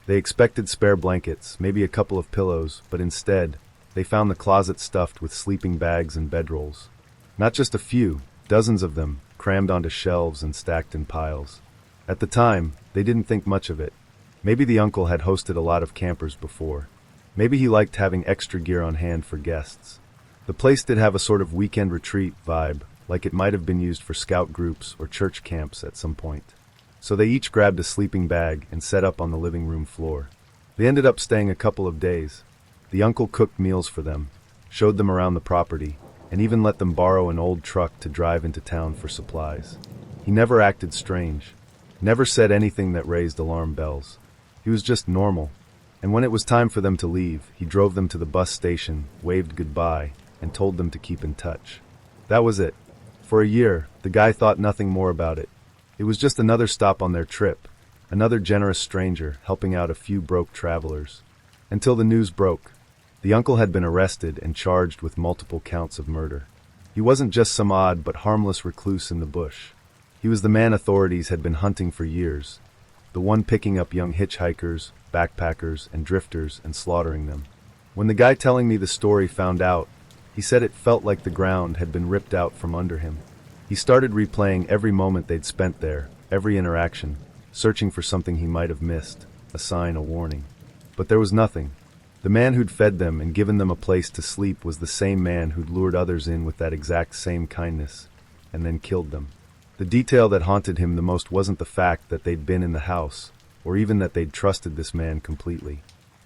They expected spare blankets, maybe a couple of pillows, but instead, they found the closet stuffed with sleeping bags and bedrolls. Not just a few, dozens of them, crammed onto shelves and stacked in piles. At the time, they didn't think much of it. Maybe the uncle had hosted a lot of campers before. Maybe he liked having extra gear on hand for guests. The place did have a sort of weekend retreat vibe, like it might have been used for scout groups or church camps at some point. So they each grabbed a sleeping bag and set up on the living room floor. They ended up staying a couple of days. The uncle cooked meals for them, showed them around the property, and even let them borrow an old truck to drive into town for supplies. He never acted strange, never said anything that raised alarm bells. He was just normal. And when it was time for them to leave, he drove them to the bus station, waved goodbye, and told them to keep in touch. That was it. For a year, the guy thought nothing more about it. It was just another stop on their trip, another generous stranger helping out a few broke travelers. Until the news broke. The uncle had been arrested and charged with multiple counts of murder. He wasn't just some odd but harmless recluse in the bush. He was the man authorities had been hunting for years, the one picking up young hitchhikers, backpackers, and drifters and slaughtering them. When the guy telling me the story found out, he said it felt like the ground had been ripped out from under him. He started replaying every moment they'd spent there, every interaction, searching for something he might have missed, a sign, a warning. But there was nothing. The man who'd fed them and given them a place to sleep was the same man who'd lured others in with that exact same kindness, and then killed them. The detail that haunted him the most wasn't the fact that they'd been in the house, or even that they'd trusted this man completely.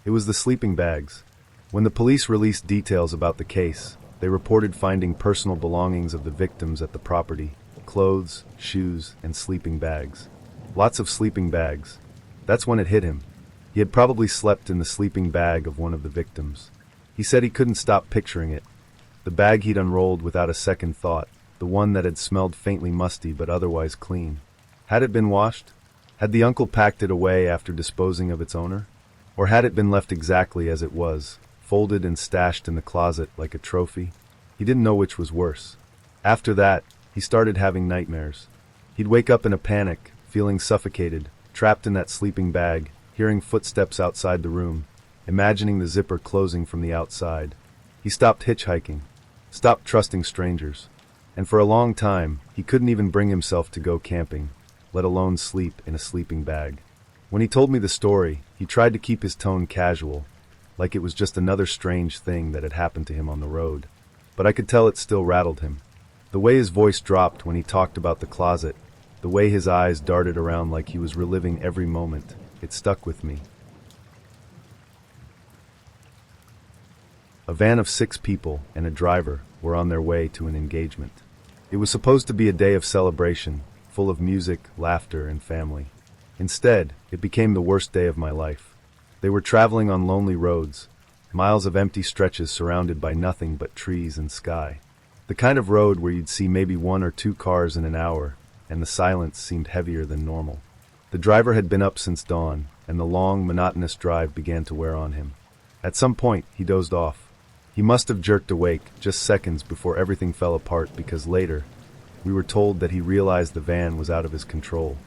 It was the sleeping bags. When the police released details about the case, they reported finding personal belongings of the victims at the property, clothes, shoes, and sleeping bags. Lots of sleeping bags. That's when it hit him. He had probably slept in the sleeping bag of one of the victims. He said he couldn't stop picturing it. The bag he'd unrolled without a second thought, the one that had smelled faintly musty but otherwise clean. Had it been washed? Had the uncle packed it away after disposing of its owner? Or had it been left exactly as it was, folded and stashed in the closet like a trophy? He didn't know which was worse. After that, he started having nightmares. He'd wake up in a panic, feeling suffocated, trapped in that sleeping bag, hearing footsteps outside the room, imagining the zipper closing from the outside. He stopped hitchhiking, stopped trusting strangers, and for a long time, he couldn't even bring himself to go camping, let alone sleep in a sleeping bag. When he told me the story, he tried to keep his tone casual, like it was just another strange thing that had happened to him on the road. But I could tell it still rattled him. The way his voice dropped when he talked about the closet, the way his eyes darted around like he was reliving every moment, it stuck with me. A van of 6 people and a driver were on their way to an engagement. It was supposed to be a day of celebration, full of music, laughter, and family. Instead, it became the worst day of my life. They were traveling on lonely roads, miles of empty stretches surrounded by nothing but trees and sky. The kind of road where you'd see maybe one or two cars in an hour, and the silence seemed heavier than normal. The driver had been up since dawn, and the long, monotonous drive began to wear on him. At some point, he dozed off. He must have jerked awake just seconds before everything fell apart because later, we were told that he realized the van was out of his control.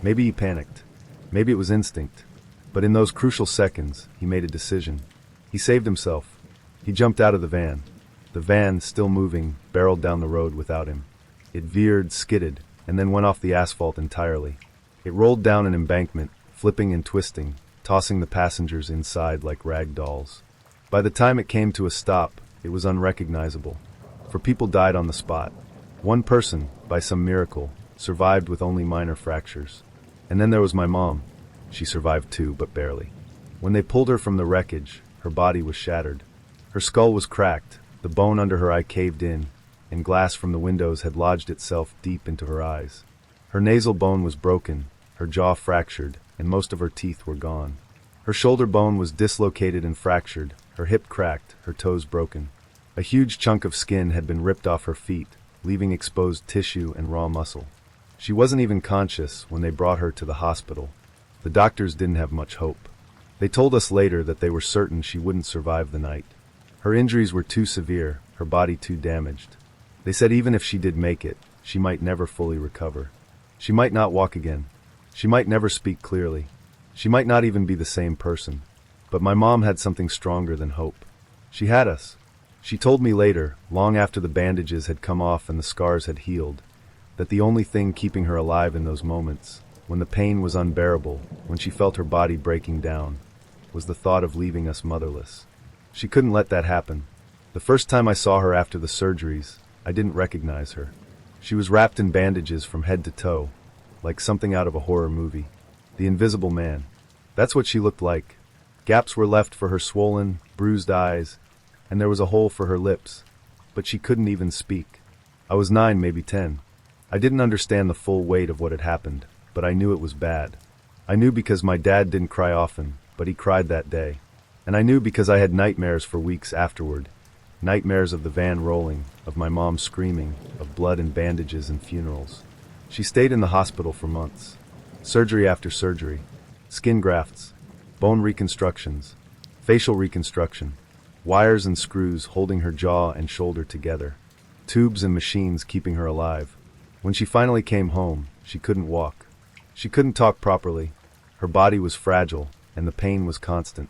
Maybe he panicked. Maybe it was instinct. But in those crucial seconds, he made a decision. He saved himself. He jumped out of the van. The van, still moving, barreled down the road without him. It veered, skidded, and then went off the asphalt entirely. It rolled down an embankment, flipping and twisting, tossing the passengers inside like rag dolls. By the time it came to a stop, it was unrecognizable, for people died on the spot. One person, by some miracle, survived with only minor fractures. And then there was my mom. She survived too, but barely. When they pulled her from the wreckage, her body was shattered. Her skull was cracked, the bone under her eye caved in, and glass from the windows had lodged itself deep into her eyes. Her nasal bone was broken, her jaw fractured, and most of her teeth were gone. Her shoulder bone was dislocated and fractured, her hip cracked, her toes broken. A huge chunk of skin had been ripped off her feet, leaving exposed tissue and raw muscle. She wasn't even conscious when they brought her to the hospital. The doctors didn't have much hope. They told us later that they were certain she wouldn't survive the night. Her injuries were too severe, her body too damaged. They said even if she did make it, she might never fully recover. She might not walk again. She might never speak clearly. She might not even be the same person. But my mom had something stronger than hope. She had us. She told me later, long after the bandages had come off and the scars had healed, that the only thing keeping her alive in those moments, when the pain was unbearable, when she felt her body breaking down, was the thought of leaving us motherless. She couldn't let that happen. The first time I saw her after the surgeries, I didn't recognize her. She was wrapped in bandages from head to toe, like something out of a horror movie. The Invisible Man. That's what she looked like. Gaps were left for her swollen, bruised eyes, and there was a hole for her lips, but she couldn't even speak. I was 9, maybe 10. I didn't understand the full weight of what had happened, but I knew it was bad. I knew because my dad didn't cry often, but he cried that day. And I knew because I had nightmares for weeks afterward. Nightmares of the van rolling, of my mom screaming, of blood and bandages and funerals. She stayed in the hospital for months. Surgery after surgery. Skin grafts. Bone reconstructions. Facial reconstruction. Wires and screws holding her jaw and shoulder together. Tubes and machines keeping her alive. When she finally came home, she couldn't walk. She couldn't talk properly. Her body was fragile, and the pain was constant.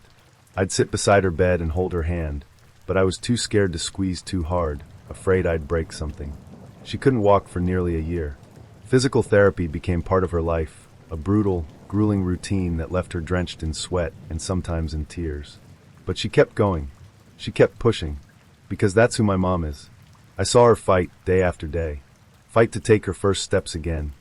I'd sit beside her bed and hold her hand, but I was too scared to squeeze too hard, afraid I'd break something. She couldn't walk for nearly a year. Physical therapy became part of her life, a brutal, grueling routine that left her drenched in sweat and sometimes in tears. But she kept going. She kept pushing, because that's who my mom is. I saw her fight day after day, fight to take her first steps again,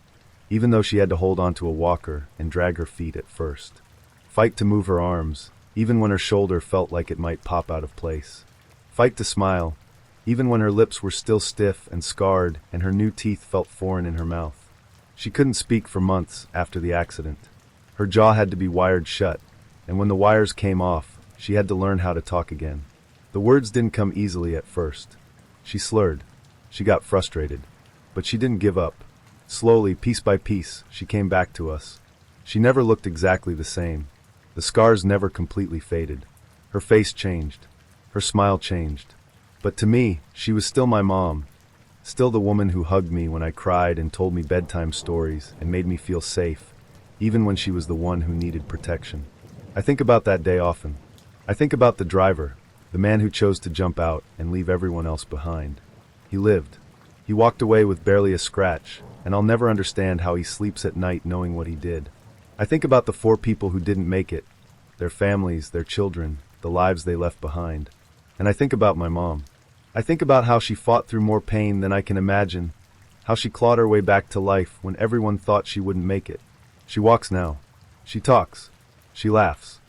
even though she had to hold onto a walker and drag her feet at first. Fight to move her arms, even when her shoulder felt like it might pop out of place. Fight to smile, even when her lips were still stiff and scarred and her new teeth felt foreign in her mouth. She couldn't speak for months after the accident. Her jaw had to be wired shut, and when the wires came off, she had to learn how to talk again. The words didn't come easily at first. She slurred. She got frustrated. But she didn't give up. Slowly, piece by piece, she came back to us. She never looked exactly the same. The scars never completely faded. Her face changed. Her smile changed. But to me, she was still my mom. Still the woman who hugged me when I cried and told me bedtime stories and made me feel safe, even when she was the one who needed protection. I think about that day often. I think about the driver, the man who chose to jump out and leave everyone else behind. He lived. He walked away with barely a scratch, and I'll never understand how he sleeps at night knowing what he did. I think about the 4 people who didn't make it, their families, their children, the lives they left behind. And I think about my mom. I think about how she fought through more pain than I can imagine, how she clawed her way back to life when everyone thought she wouldn't make it. She walks now. She talks. She laughs.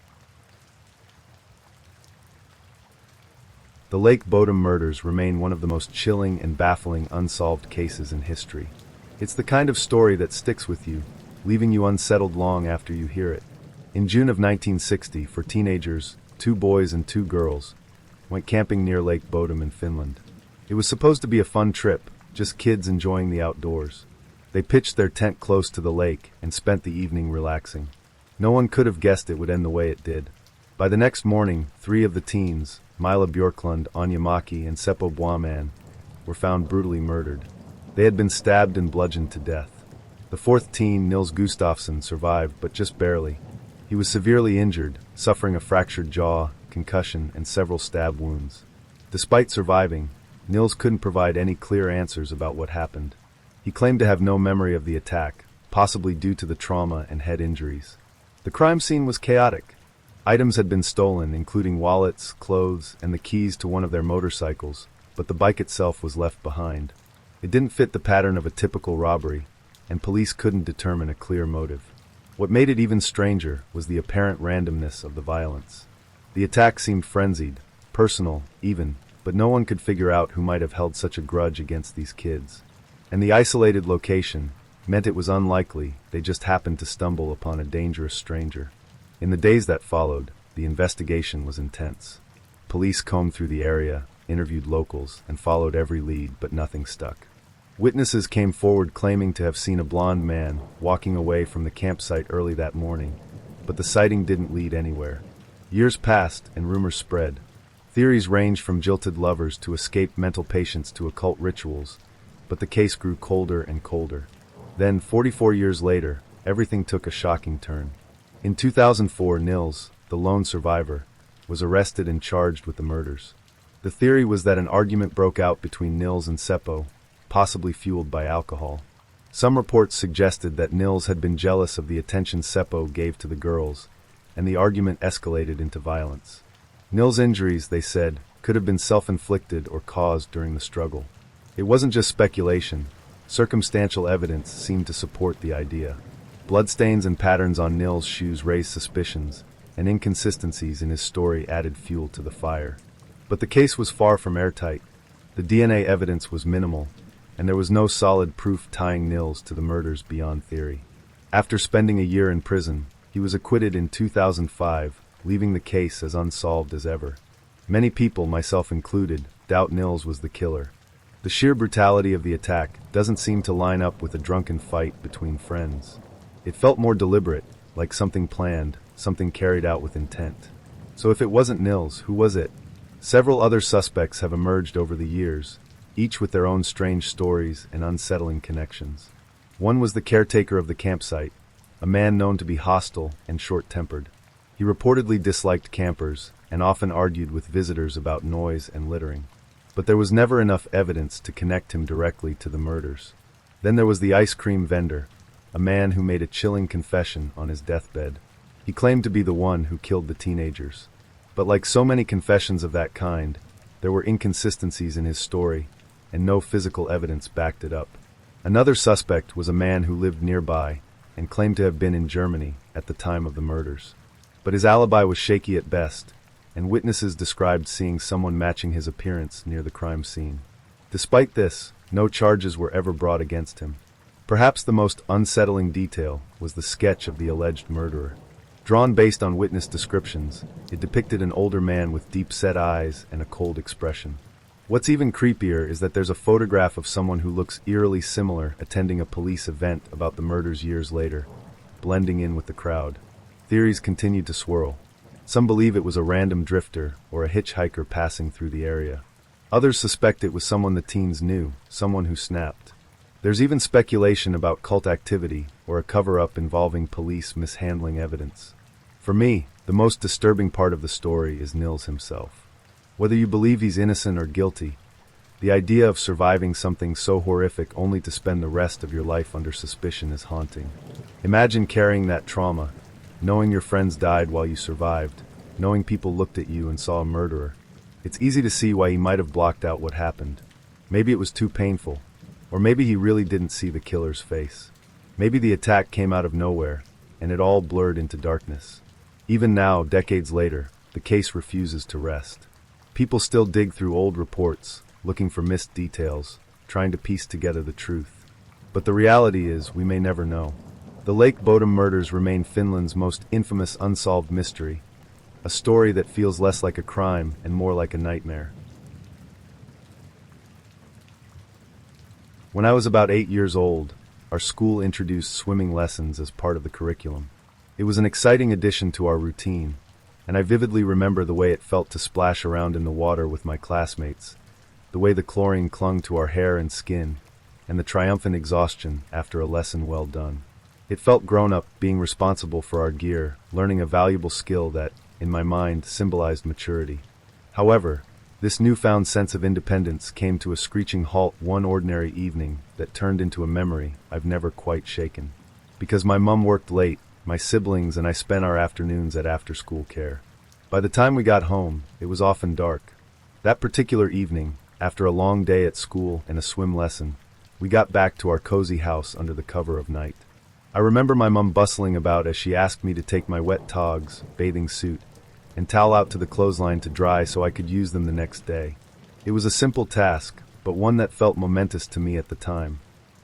The Lake Bodom murders remain one of the most chilling and baffling unsolved cases in history. It's the kind of story that sticks with you, leaving you unsettled long after you hear it. In June of 1960, 4 teenagers, two boys and two girls, went camping near Lake Bodom in Finland. It was supposed to be a fun trip, just kids enjoying the outdoors. They pitched their tent close to the lake and spent the evening relaxing. No one could have guessed it would end the way it did. By the next morning, 3 of the teens, Mila Björklund, Anja Maki, and Seppo Boisman, were found brutally murdered. They had been stabbed and bludgeoned to death. The 4th teen, Nils Gustafsson, survived, but just barely. He was severely injured, suffering a fractured jaw, concussion, and several stab wounds. Despite surviving, Nils couldn't provide any clear answers about what happened. He claimed to have no memory of the attack, possibly due to the trauma and head injuries. The crime scene was chaotic. Items had been stolen, including wallets, clothes, and the keys to one of their motorcycles, but the bike itself was left behind. It didn't fit the pattern of a typical robbery, and police couldn't determine a clear motive. What made it even stranger was the apparent randomness of the violence. The attack seemed frenzied, personal, even, but no one could figure out who might have held such a grudge against these kids. And the isolated location meant it was unlikely they just happened to stumble upon a dangerous stranger. In the days that followed, the investigation was intense. Police combed through the area, interviewed locals, and followed every lead, but nothing stuck. Witnesses came forward claiming to have seen a blond man walking away from the campsite early that morning, but the sighting didn't lead anywhere. Years passed and rumors spread. Theories ranged from jilted lovers to escaped mental patients to occult rituals, but the case grew colder and colder. Then, 44 years later, everything took a shocking turn. In 2004, Nils, the lone survivor, was arrested and charged with the murders. The theory was that an argument broke out between Nils and Seppo, possibly fueled by alcohol. Some reports suggested that Nils had been jealous of the attention Seppo gave to the girls, and the argument escalated into violence. Nils' injuries, they said, could have been self-inflicted or caused during the struggle. It wasn't just speculation. Circumstantial evidence seemed to support the idea. Bloodstains and patterns on Nils' shoes raised suspicions, and inconsistencies in his story added fuel to the fire. But the case was far from airtight. The DNA evidence was minimal, and there was no solid proof tying Nils to the murders beyond theory. After spending a year in prison, he was acquitted in 2005, leaving the case as unsolved as ever. Many people, myself included, doubt Nils was the killer. The sheer brutality of the attack doesn't seem to line up with a drunken fight between friends. It felt more deliberate, like something planned, something carried out with intent. So if it wasn't Nils, who was it? Several other suspects have emerged over the years, each with their own strange stories and unsettling connections. One was the caretaker of the campsite, a man known to be hostile and short-tempered. He reportedly disliked campers and often argued with visitors about noise and littering. But there was never enough evidence to connect him directly to the murders. Then there was the ice cream vendor, a man who made a chilling confession on his deathbed. He claimed to be the one who killed the teenagers. But like so many confessions of that kind, there were inconsistencies in his story, and no physical evidence backed it up. Another suspect was a man who lived nearby and claimed to have been in Germany at the time of the murders. But his alibi was shaky at best, and witnesses described seeing someone matching his appearance near the crime scene. Despite this, no charges were ever brought against him. Perhaps the most unsettling detail was the sketch of the alleged murderer. Drawn based on witness descriptions, it depicted an older man with deep-set eyes and a cold expression. What's even creepier is that there's a photograph of someone who looks eerily similar attending a police event about the murders years later, blending in with the crowd. Theories continued to swirl. Some believe it was a random drifter or a hitchhiker passing through the area. Others suspect it was someone the teens knew, someone who snapped. There's even speculation about cult activity or a cover-up involving police mishandling evidence. For me, the most disturbing part of the story is Nils himself. Whether you believe he's innocent or guilty, the idea of surviving something so horrific only to spend the rest of your life under suspicion is haunting. Imagine carrying that trauma, knowing your friends died while you survived, knowing people looked at you and saw a murderer. It's easy to see why he might have blocked out what happened. Maybe it was too painful, or maybe he really didn't see the killer's face. Maybe the attack came out of nowhere, and it all blurred into darkness. Even now, decades later, the case refuses to rest. People still dig through old reports, looking for missed details, trying to piece together the truth. But the reality is, we may never know. The Lake Bodom murders remain Finland's most infamous unsolved mystery, a story that feels less like a crime and more like a nightmare. When I was about 8 years old, our school introduced swimming lessons as part of the curriculum. It was an exciting addition to our routine, and I vividly remember the way it felt to splash around in the water with my classmates, the way the chlorine clung to our hair and skin, and the triumphant exhaustion after a lesson well done. It felt grown up, being responsible for our gear, learning a valuable skill that, in my mind, symbolized maturity. However, this newfound sense of independence came to a screeching halt one ordinary evening that turned into a memory I've never quite shaken. Because my mom worked late, my siblings and I spent our afternoons at after-school care. By the time we got home, it was often dark. That particular evening, after a long day at school and a swim lesson, we got back to our cozy house under the cover of night. I remember my mom bustling about as she asked me to take my wet togs, bathing suit, and towel out to the clothesline to dry so I could use them the next day. It was a simple task, but one that felt momentous to me at the time.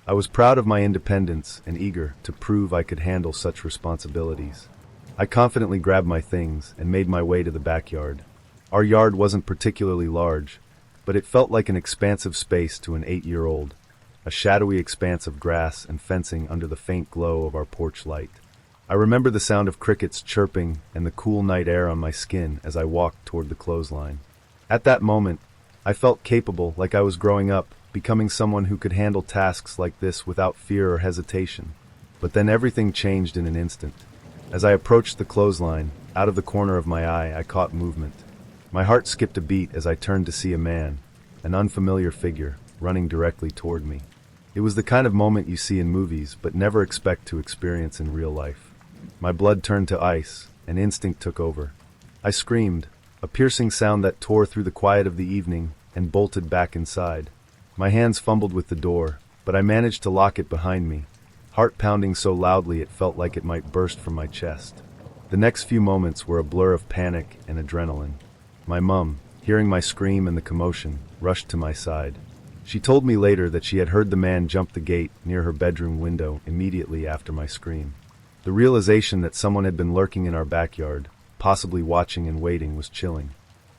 I was proud of my independence and eager to prove I could handle such responsibilities. I confidently grabbed my things and made my way to the backyard. Our yard wasn't particularly large, but it felt like an expansive space to an 8-year-old, a shadowy expanse of grass and fencing under the faint glow of our porch light. I remember the sound of crickets chirping and the cool night air on my skin as I walked toward the clothesline. At that moment, I felt capable, like I was growing up, becoming someone who could handle tasks like this without fear or hesitation. But then everything changed in an instant. As I approached the clothesline, out of the corner of my eye, I caught movement. My heart skipped a beat as I turned to see a man, an unfamiliar figure, running directly toward me. It was the kind of moment you see in movies but never expect to experience in real life. My blood turned to ice, and instinct took over. I screamed, a piercing sound that tore through the quiet of the evening, and bolted back inside. My hands fumbled with the door, but I managed to lock it behind me, heart pounding so loudly it felt like it might burst from my chest. The next few moments were a blur of panic and adrenaline. My mum, hearing my scream and the commotion, rushed to my side. She told me later that she had heard the man jump the gate near her bedroom window immediately after my scream. The realization that someone had been lurking in our backyard, possibly watching and waiting, was chilling.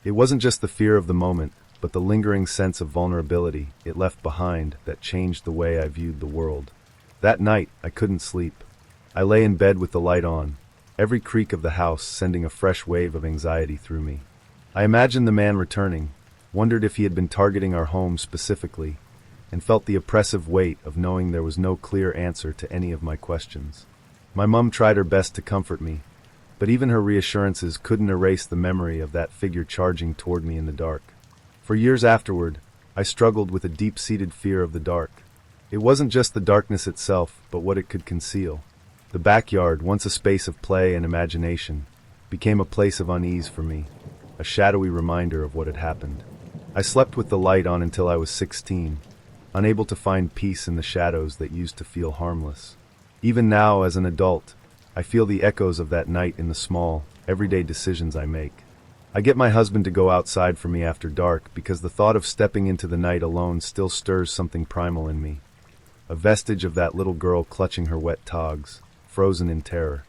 It wasn't just the fear of the moment, but the lingering sense of vulnerability it left behind that changed the way I viewed the world. That night, I couldn't sleep. I lay in bed with the light on, every creak of the house sending a fresh wave of anxiety through me. I imagined the man returning, wondered if he had been targeting our home specifically, and felt the oppressive weight of knowing there was no clear answer to any of my questions. My mum tried her best to comfort me, but even her reassurances couldn't erase the memory of that figure charging toward me in the dark. For years afterward, I struggled with a deep-seated fear of the dark. It wasn't just the darkness itself, but what it could conceal. The backyard, once a space of play and imagination, became a place of unease for me, a shadowy reminder of what had happened. I slept with the light on until I was 16, unable to find peace in the shadows that used to feel harmless. Even now, as an adult, I feel the echoes of that night in the small, everyday decisions I make. I get my husband to go outside for me after dark because the thought of stepping into the night alone still stirs something primal in me, a vestige of that little girl clutching her wet togs, frozen in terror.